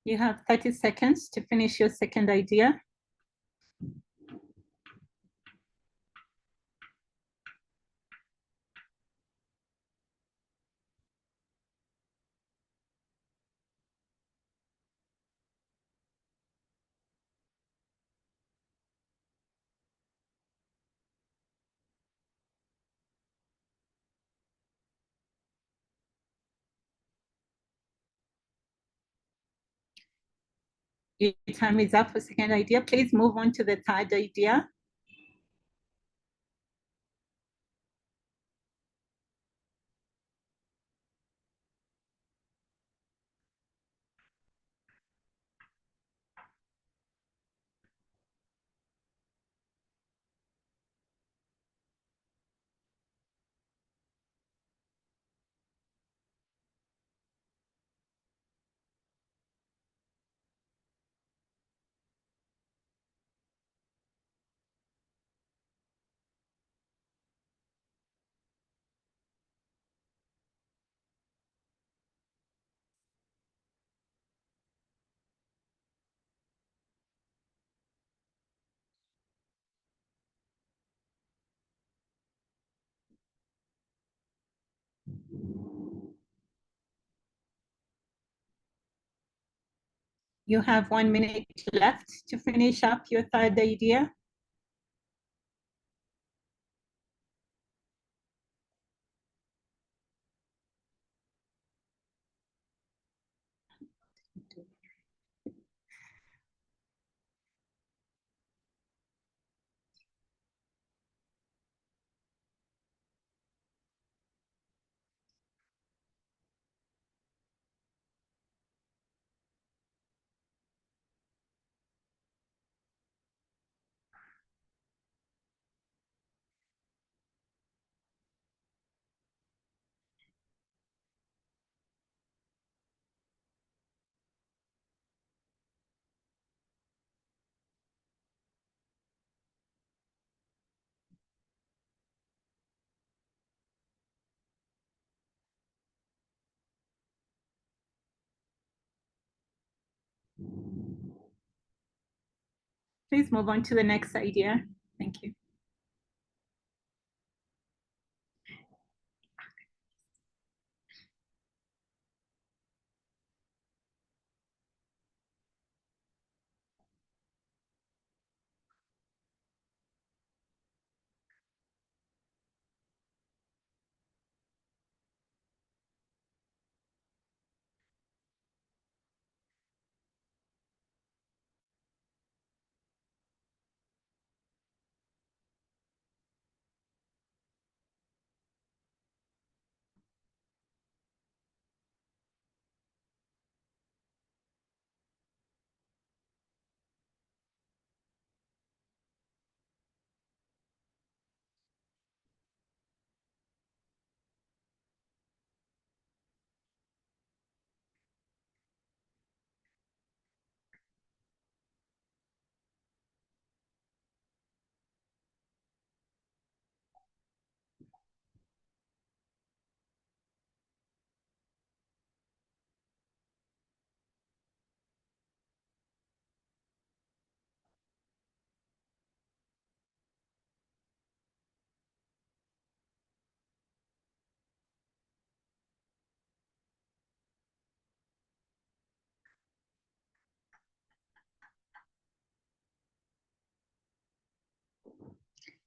You have 30 seconds to finish your second idea. Your time is up for second idea. Please move on to the third idea. You have 1 minute left to finish up your third idea. Please move on to the next idea. Thank you.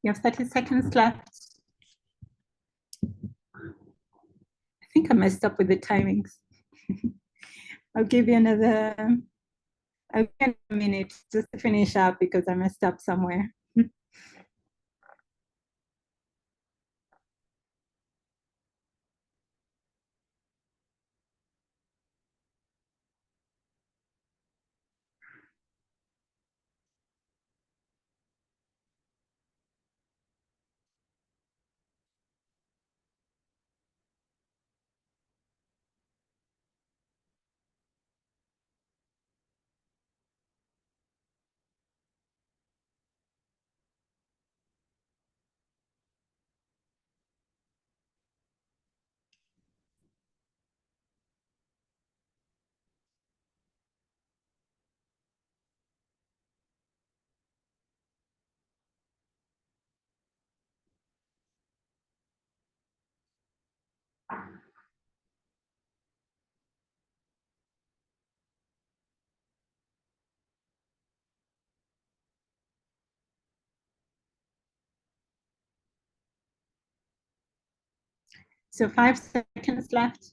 You have 30 seconds left. I think I messed up with the timings. I'll give you a minute just to finish up because I messed up somewhere. So 5 seconds left.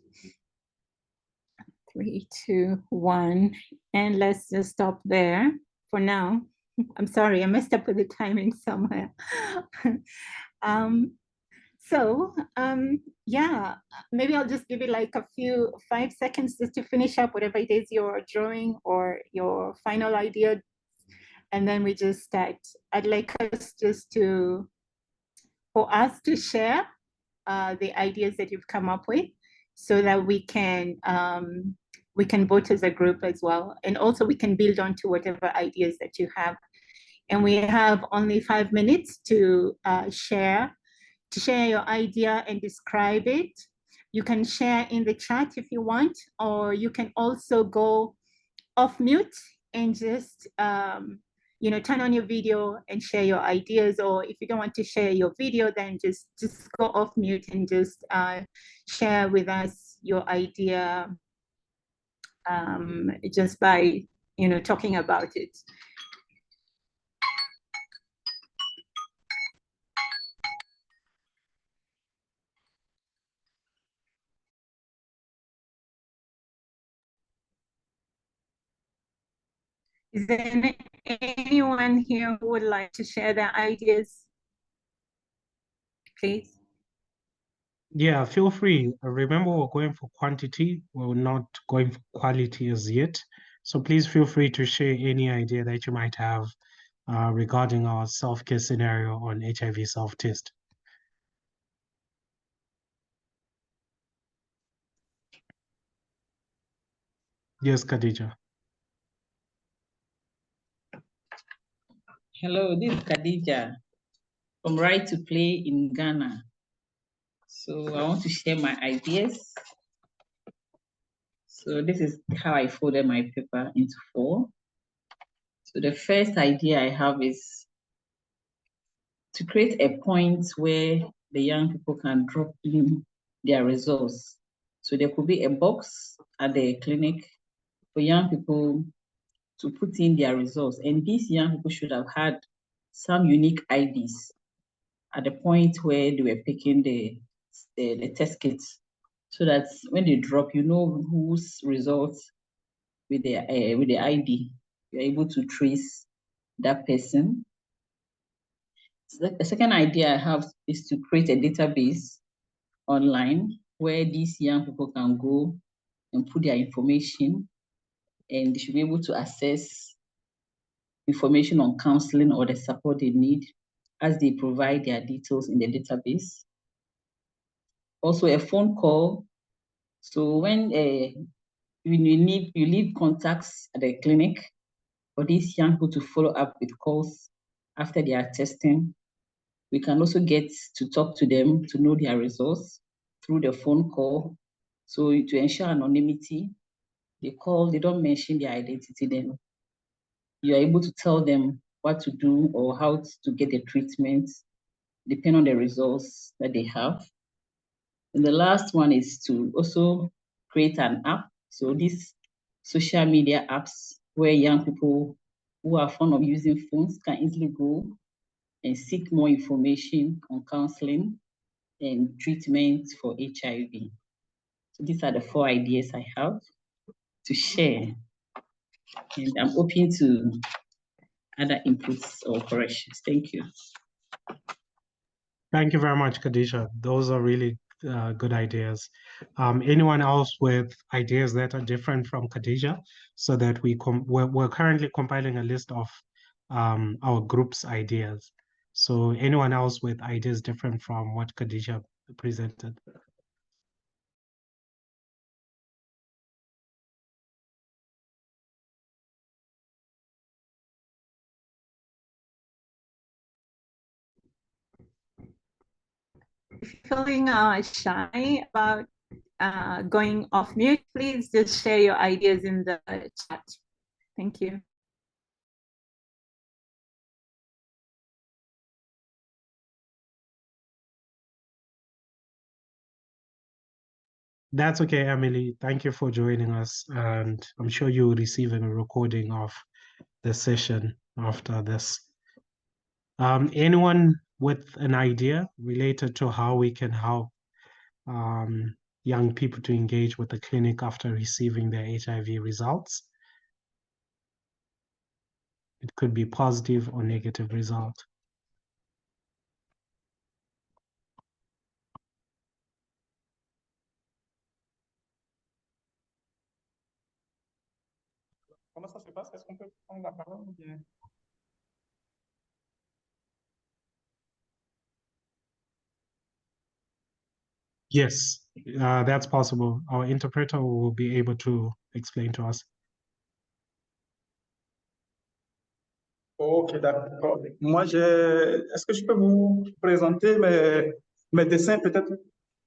3, 2, 1, and let's just stop there for now. I'm sorry, I messed up with the timing somewhere. Yeah, maybe I'll just give it like 5 seconds just to finish up whatever it is you're drawing or your final idea, and then we just start. I'd like us just for us to share the ideas that you've come up with, so that we can vote as a group as well, and also we can build on to whatever ideas that you have. And we have only 5 minutes to share your idea and describe it. You can share in the chat if you want, or you can also go off mute and just turn on your video and share your ideas. Or if you don't want to share your video, then just go off mute and just share with us your idea just by talking about it. Is there anyone here who would like to share their ideas? Please. Yeah, feel free. Remember, we're going for quantity. We're not going for quality as yet. So please feel free to share any idea that you might have regarding our self-care scenario on HIV self-test. Yes, Khadija. Hello, this is Khadija from Right to Play in Ghana. So I want to share my ideas. So this is how I folded my paper into 4. So the first idea I have is to create a point where the young people can drop in their results. So there could be a box at the clinic for young people to put in their results. And these young people should have had some unique IDs at the point where they were picking the test kits, so that when they drop, you know whose results with the ID, you're able to trace that person. So the second idea I have is to create a database online where these young people can go and put their information, and they should be able to access information on counseling or the support they need as they provide their details in the database. Also a phone call. So when you leave contacts at the clinic for these young people to follow up with calls after their testing, we can also get to talk to them to know their results through the phone call. So to ensure anonymity, they don't mention their identity, then you're able to tell them what to do or how to get the treatment, depending on the results that they have. And the last one is to also create an app. So these social media apps where young people who are fond of using phones can easily go and seek more information on counseling and treatment for HIV. So these are the 4 ideas I have to share. And I'm open to other inputs or corrections. Thank you. Thank you very much, Khadija. Those are really good ideas. Anyone else with ideas that are different from Khadija, so that we're currently compiling a list of our group's ideas. So anyone else with ideas different from what Khadija presented? Feeling shy about going off mute, please just share your ideas in the chat. Thank you. That's okay, Emily. Thank you for joining us, and I'm sure you'll receive a recording of the session after this. Anyone with an idea related to how we can help young people to engage with the clinic after receiving their HIV results? It could be positive or negative result. Comment ça se passe? Est-ce qu'on peut prendre la parole ou bien... Yes, that's possible. Our interpreter will be able to explain to us. Ok, d'accord. Moi, est-ce que je peux vous présenter mes dessins peut-être?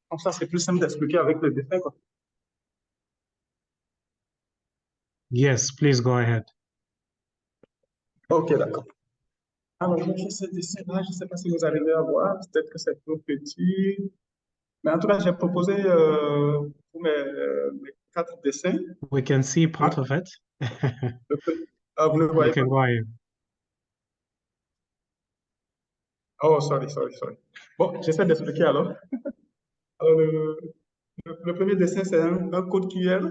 Comme ça, c'est plus simple d'expliquer avec le dessin, quoi. Yes, please go ahead. Ok, d'accord. Alors, j'ai fait ce dessin-là, je ne sais pas si vous arrivez à voir, peut-être que c'est trop petit. Mais en tout cas, j'ai proposé pour mes 4 dessins. We can see part of it. Vous le You voyez can pas? go ahead. Oh, sorry. Bon, j'essaie d'expliquer alors. Alors, le premier dessin, c'est un code QR.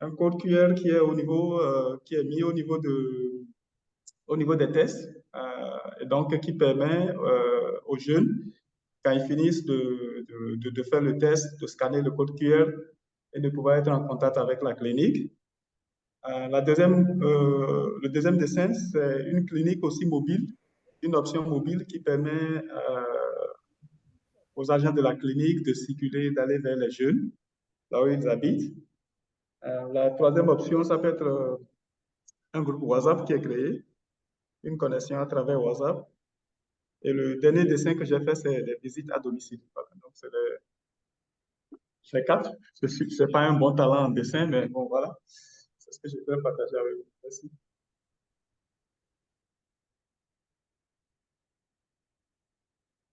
Un code QR qui est au niveau, qui est mis au niveau des tests, et donc qui permet aux jeunes, quand ils finissent de faire le test, de scanner le code QR et de pouvoir être en contact avec la clinique. Le deuxième dessin, c'est une clinique aussi mobile, une option mobile qui permet aux agents de la clinique de circuler, d'aller vers les jeunes, là où ils habitent. La troisième option, ça peut être un groupe WhatsApp qui est créé, une connexion à travers WhatsApp. Et le dernier dessin que j'ai fait, c'est les visites à domicile. Voilà. Donc, c'est les 4. Je n'ai pas un bon talent en dessin, mais bon, voilà. C'est ce que je vais partager avec vous. Merci.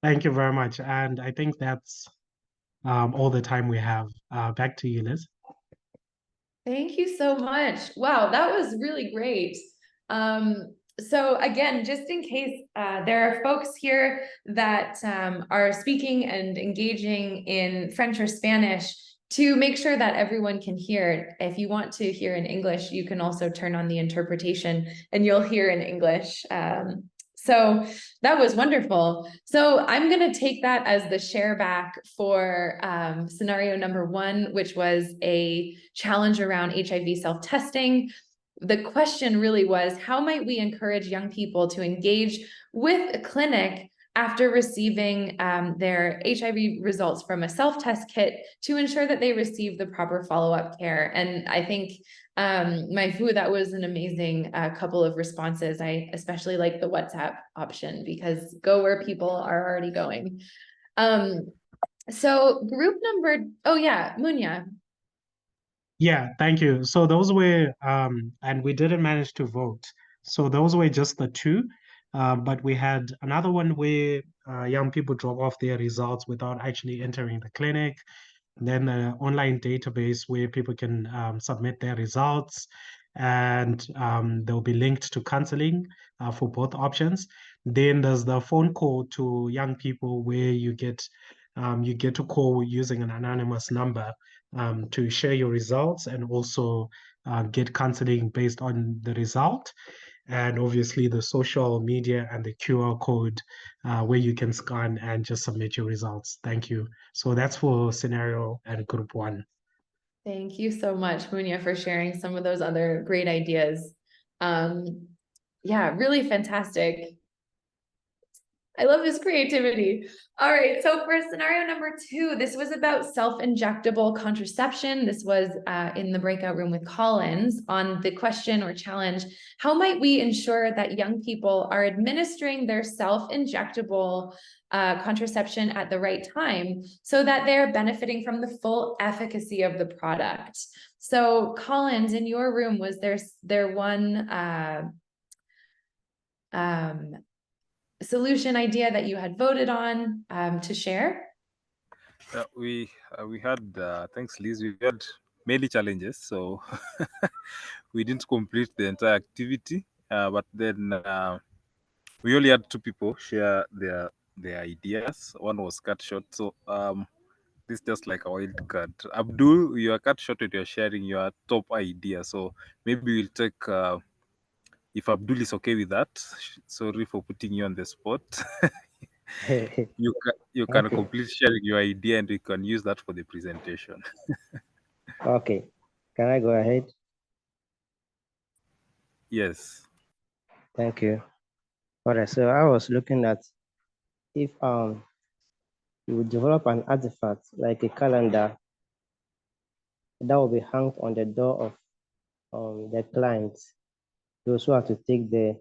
Thank you very much. And I think that's all the time we have. Back to you, Liz. Thank you so much. Wow, that was really great. So again, just in case there are folks here that are speaking and engaging in French or Spanish, to make sure that everyone can hear, if you want to hear in English, you can also turn on the interpretation and you'll hear in English. So that was wonderful. So I'm going to take that as the share back for scenario number 1, which was a challenge around HIV self-testing. The question really was, how might we encourage young people to engage with a clinic after receiving their HIV results from a self-test kit to ensure that they receive the proper follow-up care? And I think Maifu, that was an amazing couple of responses. I especially like the WhatsApp option because go where people are already going. So group number, oh yeah, Munya. Yeah, thank you. So those were, and we didn't manage to vote. So those were just the 2, but we had another one where young people drop off their results without actually entering the clinic. And then the online database where people can submit their results. and they'll be linked to counseling for both options. Then there's the phone call to young people where you get to call using an anonymous number to share your results and also get counseling based on the result. And obviously the social media and the QR code where you can scan and just submit your results. Thank you. So that's for scenario and group 1. Thank you so much, Munya, for sharing some of those other great ideas. Yeah, really fantastic. I love his creativity. All right, so for scenario number 2, this was about self-injectable contraception. This was in the breakout room with Collins on the question or challenge, how might we ensure that young people are administering their self-injectable contraception at the right time so that they're benefiting from the full efficacy of the product? So Collins, in your room, was there one solution idea that you had voted on to share? We had thanks, Liz. We had many challenges, so we didn't complete the entire activity. But then we only had 2 people share their ideas. One was cut short, so this is just like a wild card. Abdul, you are cut short and you're sharing your top idea. So maybe we'll take if Abdul is okay with that. Sorry for putting you on the spot. You can Okay. complete sharing your idea and you can use that for the presentation. Okay. Can I go ahead? Yes. Thank you. All right. So I was looking at if you would develop an artifact like a calendar that will be hung on the door of the clients, those who have to take the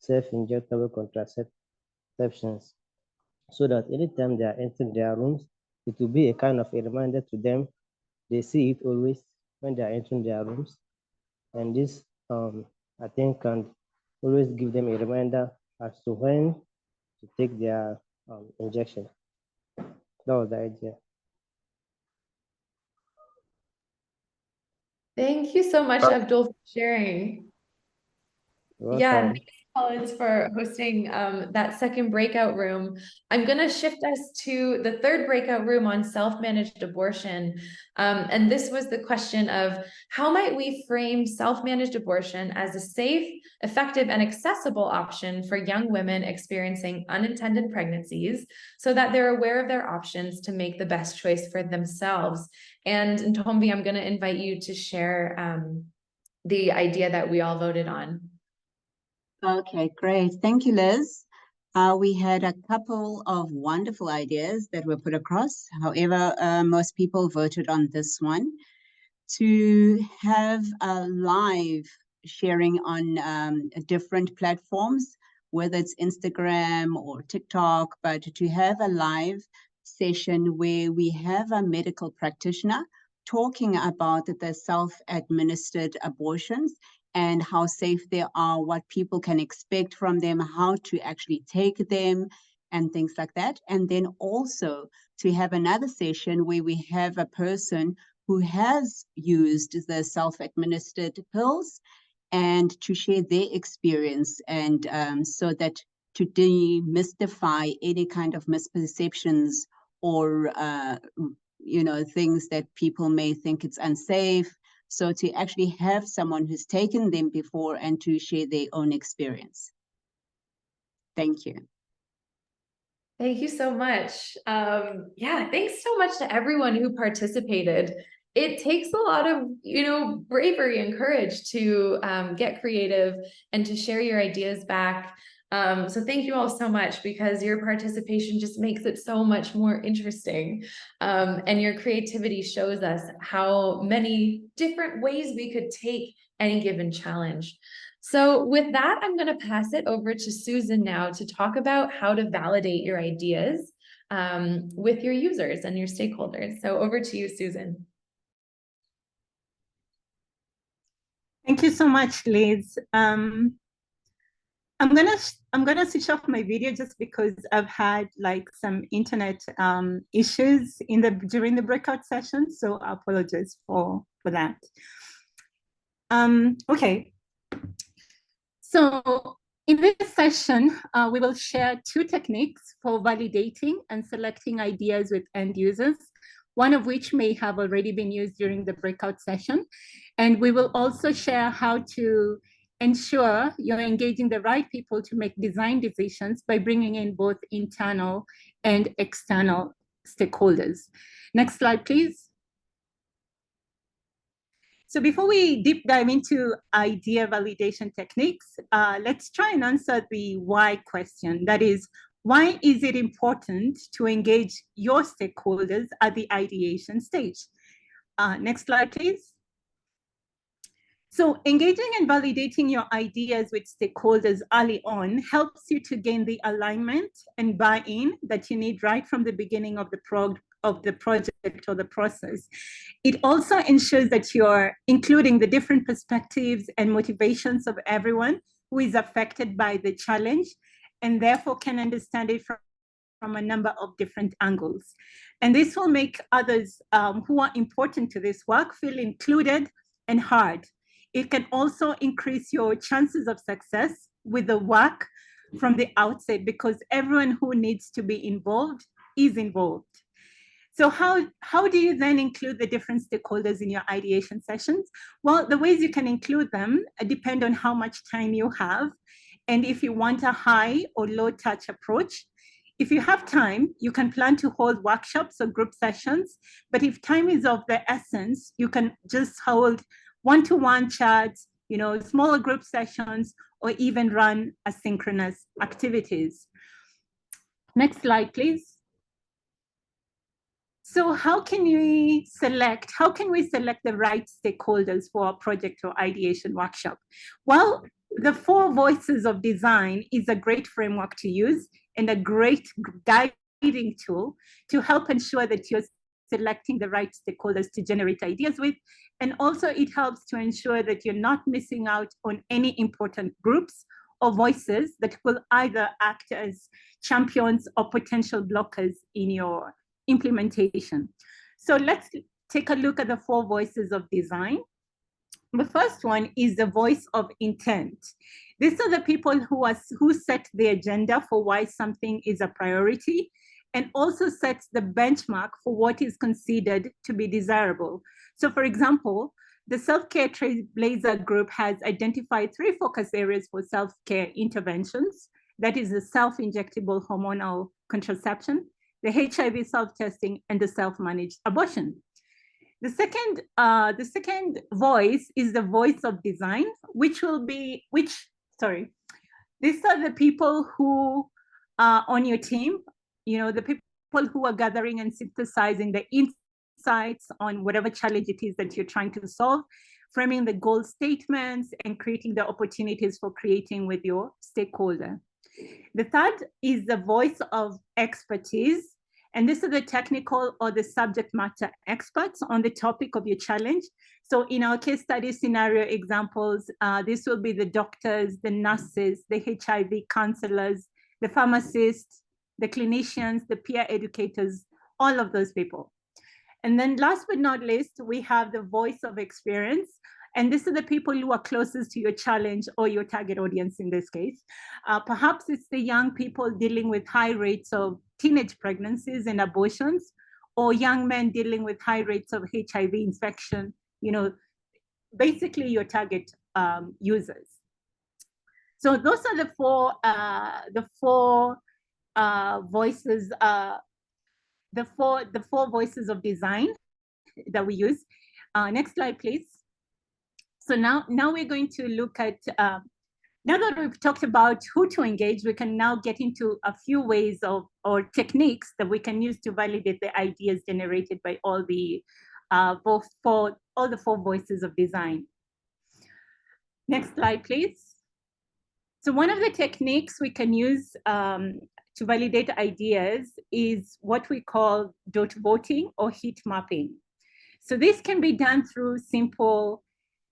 self-injectable contraceptions, so that anytime they are entering their rooms, it will be a kind of a reminder to them. They see it always when they are entering their rooms. And this, I think, can always give them a reminder as to when to take their injection. That was the idea. Thank you so much, Abdul, for sharing. You're Yeah, welcome. thanks, Collins, for hosting that second breakout room. I'm going to shift us to the third breakout room on self-managed abortion. And this was the question of how might we frame self-managed abortion as a safe, effective, and accessible option for young women experiencing unintended pregnancies so that they're aware of their options to make the best choice for themselves. And Ntombi, I'm going to invite you to share the idea that we all voted on. Okay, great. Thank you, Liz. We had a couple of wonderful ideas that were put across. However, most people voted on this one to have a live sharing on different platforms, whether it's Instagram or TikTok, but to have a live session where we have a medical practitioner talking about the self-administered abortions and how safe they are, what people can expect from them, how to actually take them, and things like that. And then also to have another session where we have a person who has used the self-administered pills and to share their experience, and so that to demystify any kind of misperceptions or things that people may think it's unsafe. So to actually have someone who's taken them before and to share their own experience. Thank you. Thank you so much. Yeah, thanks so much to everyone who participated. It takes a lot of, bravery and courage to get creative and to share your ideas back. So thank you all so much, because your participation just makes it so much more interesting. And your creativity shows us how many different ways we could take any given challenge. So with that, I'm going to pass it over to Susan now to talk about how to validate your ideas with your users and your stakeholders. So over to you, Susan. Thank you so much, Liz. I'm gonna switch off my video just because I've had like some internet issues during the breakout session, so I apologize for that. Okay. So in this session, we will share two techniques for validating and selecting ideas with end users, one of which may have already been used during the breakout session. And we will also share how to ensure you're engaging the right people to make design decisions by bringing in both internal and external stakeholders. Next slide, please. So before we deep dive into idea validation techniques, let's try and answer the why question. That is, why is it important to engage your stakeholders at the ideation stage? Next slide, please. So engaging and validating your ideas with stakeholders early on helps you to gain the alignment and buy-in that you need right from the beginning of the project or the process. It also ensures that you're including the different perspectives and motivations of everyone who is affected by the challenge, and therefore can understand it from a number of different angles. And this will make others who are important to this work feel included and heard. It can also increase your chances of success with the work from the outset, because everyone who needs to be involved is involved. So how do you then include the different stakeholders in your ideation sessions? Well, the ways you can include them depend on how much time you have, and if you want a high or low touch approach. If you have time, you can plan to hold workshops or group sessions, but if time is of the essence, you can just hold one-to-one chats, smaller group sessions, or even run asynchronous activities. Next slide, please. So how can we select the right stakeholders for our project or ideation workshop? Well, the 4 voices of design is a great framework to use and a great guiding tool to help ensure that you're selecting the right stakeholders to generate ideas with. And also it helps to ensure that you're not missing out on any important groups or voices that will either act as champions or potential blockers in your implementation. So let's take a look at the 4 voices of design. The first one is the voice of intent. These are the people who set the agenda for why something is a priority, and also sets the benchmark for what is considered to be desirable. So for example, the Self-Care Trailblazer group has identified 3 focus areas for self-care interventions. That is the self-injectable hormonal contraception, the HIV self-testing, and the self-managed abortion. The second voice is the voice of design, these are the people who are on your team, the people who are gathering and synthesizing the insights on whatever challenge it is that you're trying to solve, framing the goal statements, and creating the opportunities for creating with your stakeholder. The third is the voice of expertise. And this is the technical or the subject matter experts on the topic of your challenge. So in our case study scenario examples, this will be the doctors, the nurses, the HIV counselors, the pharmacists, the clinicians, the peer educators, all of those people. And then last but not least, we have the voice of experience. And this is the people who are closest to your challenge or your target audience in this case. Perhaps it's the young people dealing with high rates of teenage pregnancies and abortions, or young men dealing with high rates of HIV infection, basically your target users. So those are the four voices, the four voices of design that we use. Next slide, please. So now we're going to look at, now that we've talked about who to engage, we can now get into a few ways or techniques that we can use to validate the ideas generated by all the four voices of design. Next slide, please. So one of the techniques we can use to validate ideas is what we call dot voting or heat mapping. So this can be done through simple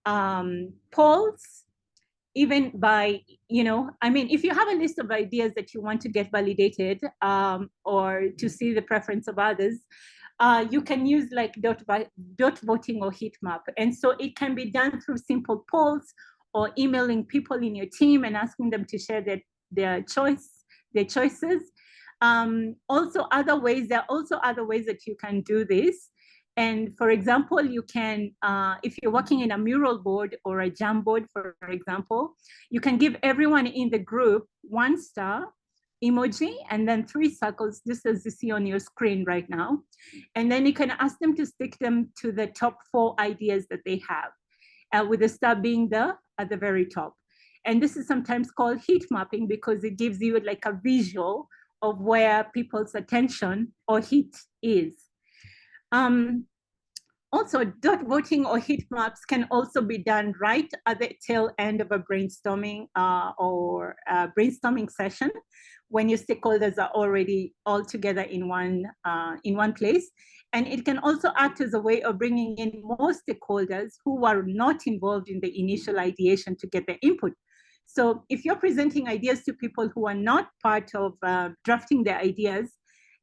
polls, even by, if you have a list of ideas that you want to get validated or to see the preference of others, you can use like dot voting or heat map. And so it can be done through simple polls or emailing people in your team and asking them to share their choices. Also other ways, there are also other ways that you can do this. And for example, you can, if you're working in a mural board or a Jamboard, for example, you can give everyone in the group 1 star emoji and then 3 circles, just as you see on your screen right now. And then you can ask them to stick them to the top 4 ideas that they have, with the star being at the very top. And this is sometimes called heat mapping because it gives you like a visual of where people's attention or heat is. Also, dot voting or heat maps can also be done right at the tail end of a brainstorming or brainstorming session when your stakeholders are already all together in one place. And it can also act as a way of bringing in more stakeholders who are not involved in the initial ideation to get their input. So if you're presenting ideas to people who are not part of drafting their ideas,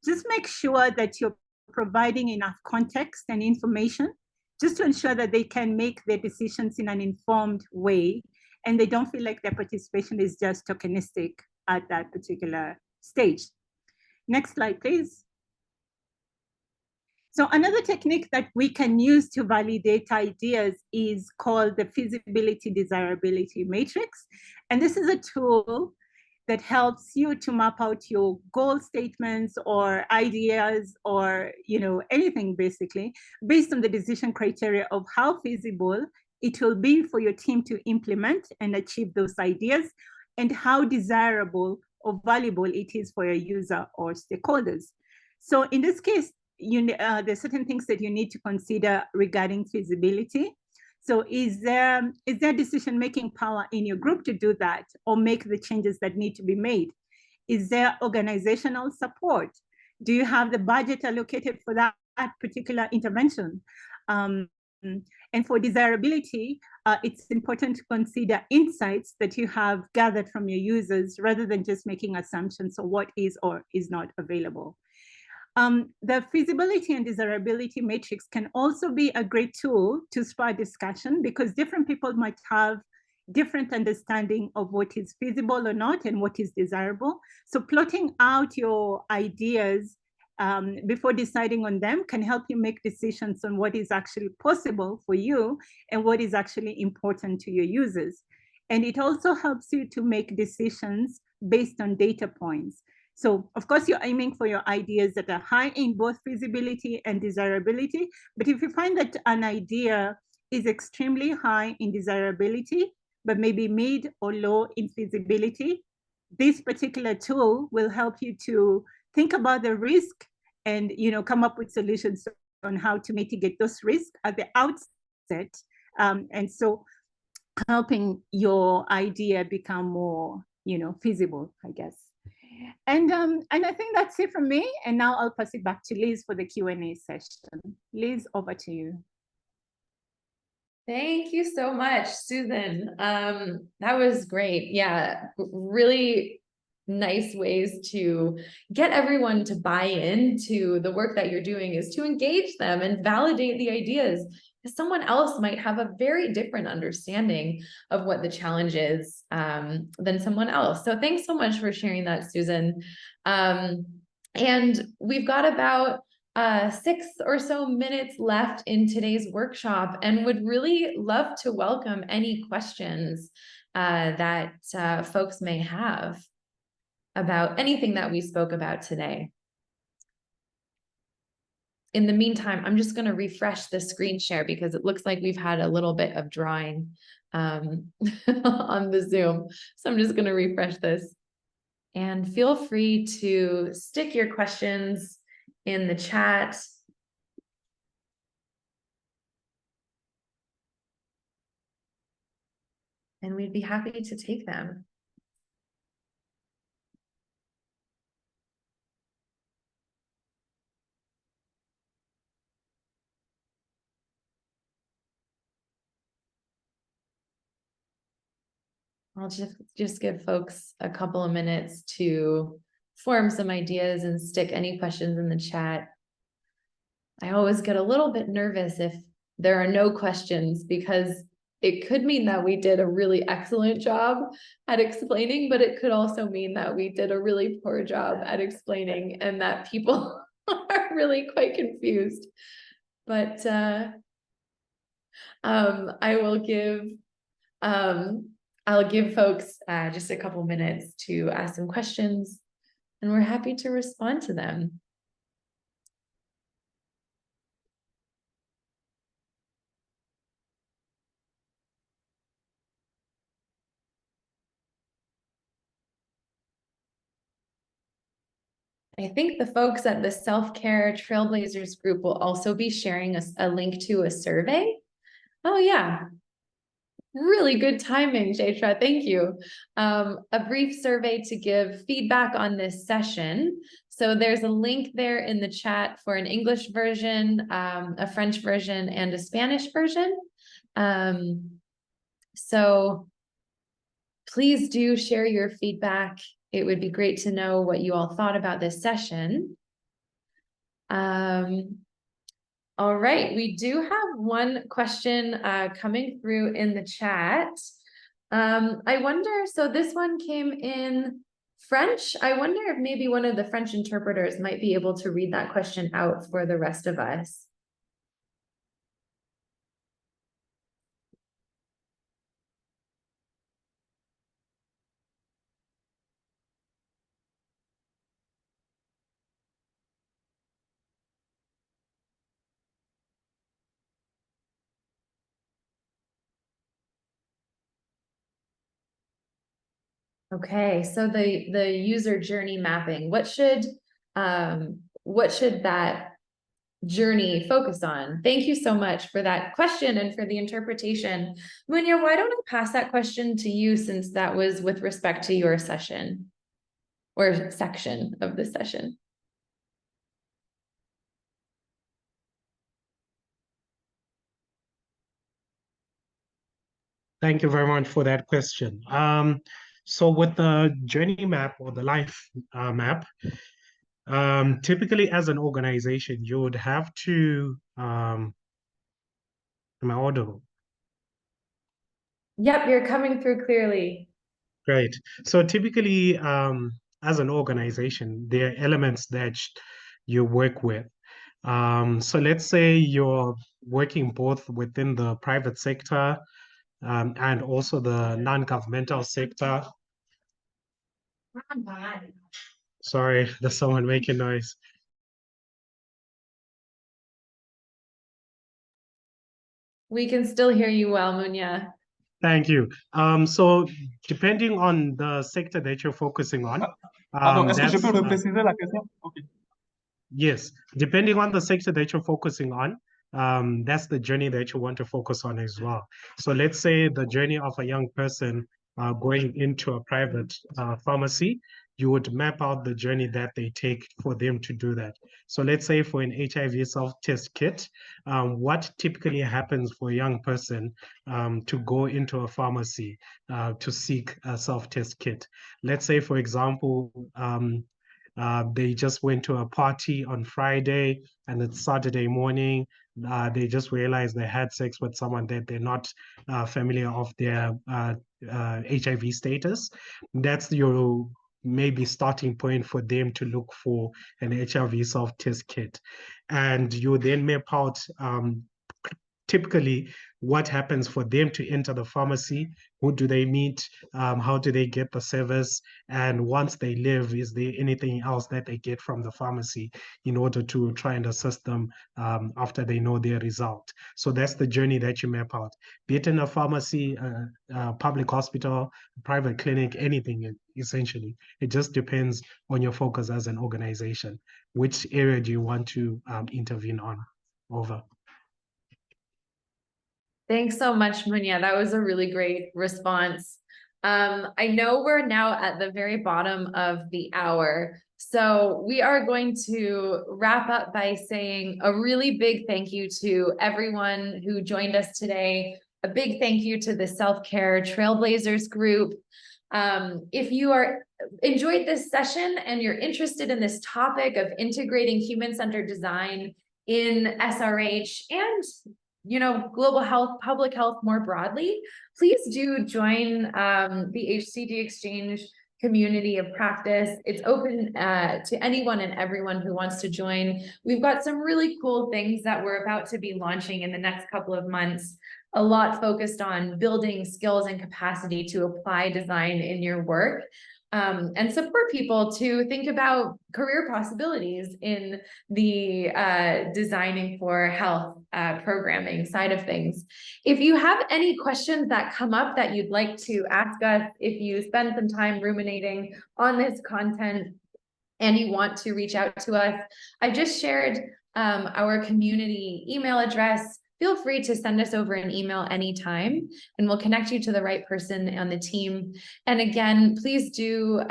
just make sure that you're providing enough context and information just to ensure that they can make their decisions in an informed way and they don't feel like their participation is just tokenistic at that particular stage. Next slide, please. So another technique that we can use to validate ideas is called the feasibility desirability matrix. And this is a tool that helps you to map out your goal statements or ideas or anything basically based on the decision criteria of how feasible it will be for your team to implement and achieve those ideas and how desirable or valuable it is for your user or stakeholders. So in this case, there's certain things that you need to consider regarding feasibility. So is there decision-making power in your group to do that or make the changes that need to be made? Is there organizational support? Do you have the budget allocated for that particular intervention? And for desirability, it's important to consider insights that you have gathered from your users rather than just making assumptions of what is or is not available. The feasibility and desirability matrix can also be a great tool to spur discussion because different people might have different understanding of what is feasible or not and what is desirable. So plotting out your ideas before deciding on them can help you make decisions on what is actually possible for you and what is actually important to your users. And it also helps you to make decisions based on data points. So of course, you're aiming for your ideas that are high in both feasibility and desirability. But if you find that an idea is extremely high in desirability, but maybe mid or low in feasibility, this particular tool will help you to think about the risk and come up with solutions on how to mitigate those risks at the outset. And so helping your idea become more feasible, I guess. And I think that's it from me. And now I'll pass it back to Liz for the Q&A session. Liz, over to you. Thank you so much, Susan. That was great. Yeah, really nice ways to get everyone to buy into the work that you're doing is to engage them and validate the ideas. Because someone else might have a very different understanding of what the challenge is than someone else. So thanks so much for sharing that, Susan. And we've got about 6 or so minutes left in today's workshop and would really love to welcome any questions that folks may have about anything that we spoke about today. In the meantime, I'm just going to refresh the screen share because it looks like we've had a little bit of drawing on the Zoom. So I'm just going to refresh this. And feel free to stick your questions in the chat. And we'd be happy to take them. I'll just give folks a couple of minutes to form some ideas and stick any questions in the chat. I always get a little bit nervous if there are no questions, because it could mean that we did a really excellent job at explaining, but it could also mean that we did a really poor job at explaining and that people are really quite confused. But I will give I'll give folks just a couple minutes to ask some questions, and we're happy to respond to them. I think the folks at the Self-Care Trailblazers group will also be sharing a link to a survey. Oh yeah, really good timing, Jaitra, thank you. A brief survey to give feedback on this session. So there's a link there in the chat for an English version, a French version, and a Spanish version. So please do share your feedback. It would be great to know what you all thought about this session. All right, we do have one question coming through in the chat. I wonder, so this one came in French. I wonder if maybe one of the French interpreters might be able to read that question out for the rest of us. Okay, so the user journey mapping, what should that journey focus on? Thank you so much for that question and for the interpretation. Munya, why don't I pass that question to you, since that was with respect to your session or section of the session. Thank you very much for that question. So with the journey map or the life map, typically as an organization, you would have to, am I audible? Yep, you're coming through clearly. Great. So typically, as an organization, there are elements that you work with. So let's say you're working both within the private sector and also the non-governmental sector. Sorry, there's someone making noise. We can still hear you well, Munya. Thank you. So depending on the sector that you're focusing on, Pardon, est-ce que je peux repréciser la question? Okay. Yes, depending on the sector that you're focusing on, that's the journey that you want to focus on as well. So let's say the journey of a young person going into a private pharmacy, you would map out the journey that they take for them to do that. So let's say for an HIV self-test kit, what typically happens for a young person to go into a pharmacy to seek a self-test kit? Let's say, for example, they just went to a party on Friday and it's Saturday morning. They just realized they had sex with someone that they're not familiar of their HIV status. That's your maybe starting point for them to look for an HIV self-test kit. And you then map out typically what happens for them to enter the pharmacy, who do they meet, how do they get the service, and once they leave, is there anything else that they get from the pharmacy in order to try and assist them after they know their result. So that's the journey that you map out, be it in a pharmacy, public hospital, private clinic, anything essentially. It just depends on your focus as an organization. Which area do you want to intervene on? Over. Thanks so much, Munya. That was a really great response. I know we're now at the very bottom of the hour, so we are going to wrap up by saying a really big thank you to everyone who joined us today. A big thank you to the Self-Care Trailblazers group. If you enjoyed this session and you're interested in this topic of integrating human-centered design in SRH and global health, public health more broadly, please do join the HCD Exchange community of practice. It's open to anyone and everyone who wants to join. We've got some really cool things that we're about to be launching in the next couple of months, a lot focused on building skills and capacity to apply design in your work. And support people to think about career possibilities in the designing for health programming side of things. If you have any questions that come up that you'd like to ask us, if you spend some time ruminating on this content and you want to reach out to us, I just shared our community email address. Feel free to send us over an email anytime, and we'll connect you to the right person on the team. And again, please do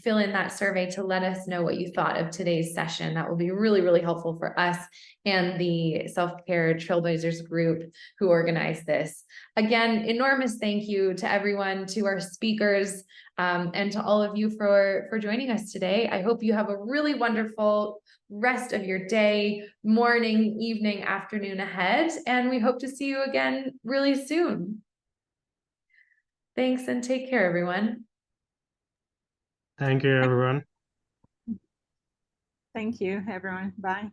fill in that survey to let us know what you thought of today's session. That will be really, really helpful for us and the Self-Care Trailblazers group who organized this. Again, enormous thank you to everyone, to our speakers, and to all of you for joining us today. I hope you have a really wonderful rest of your day, morning, evening, afternoon ahead, and we hope to see you again really soon. Thanks and take care, everyone. Thank you, everyone. Thank you, everyone. Bye.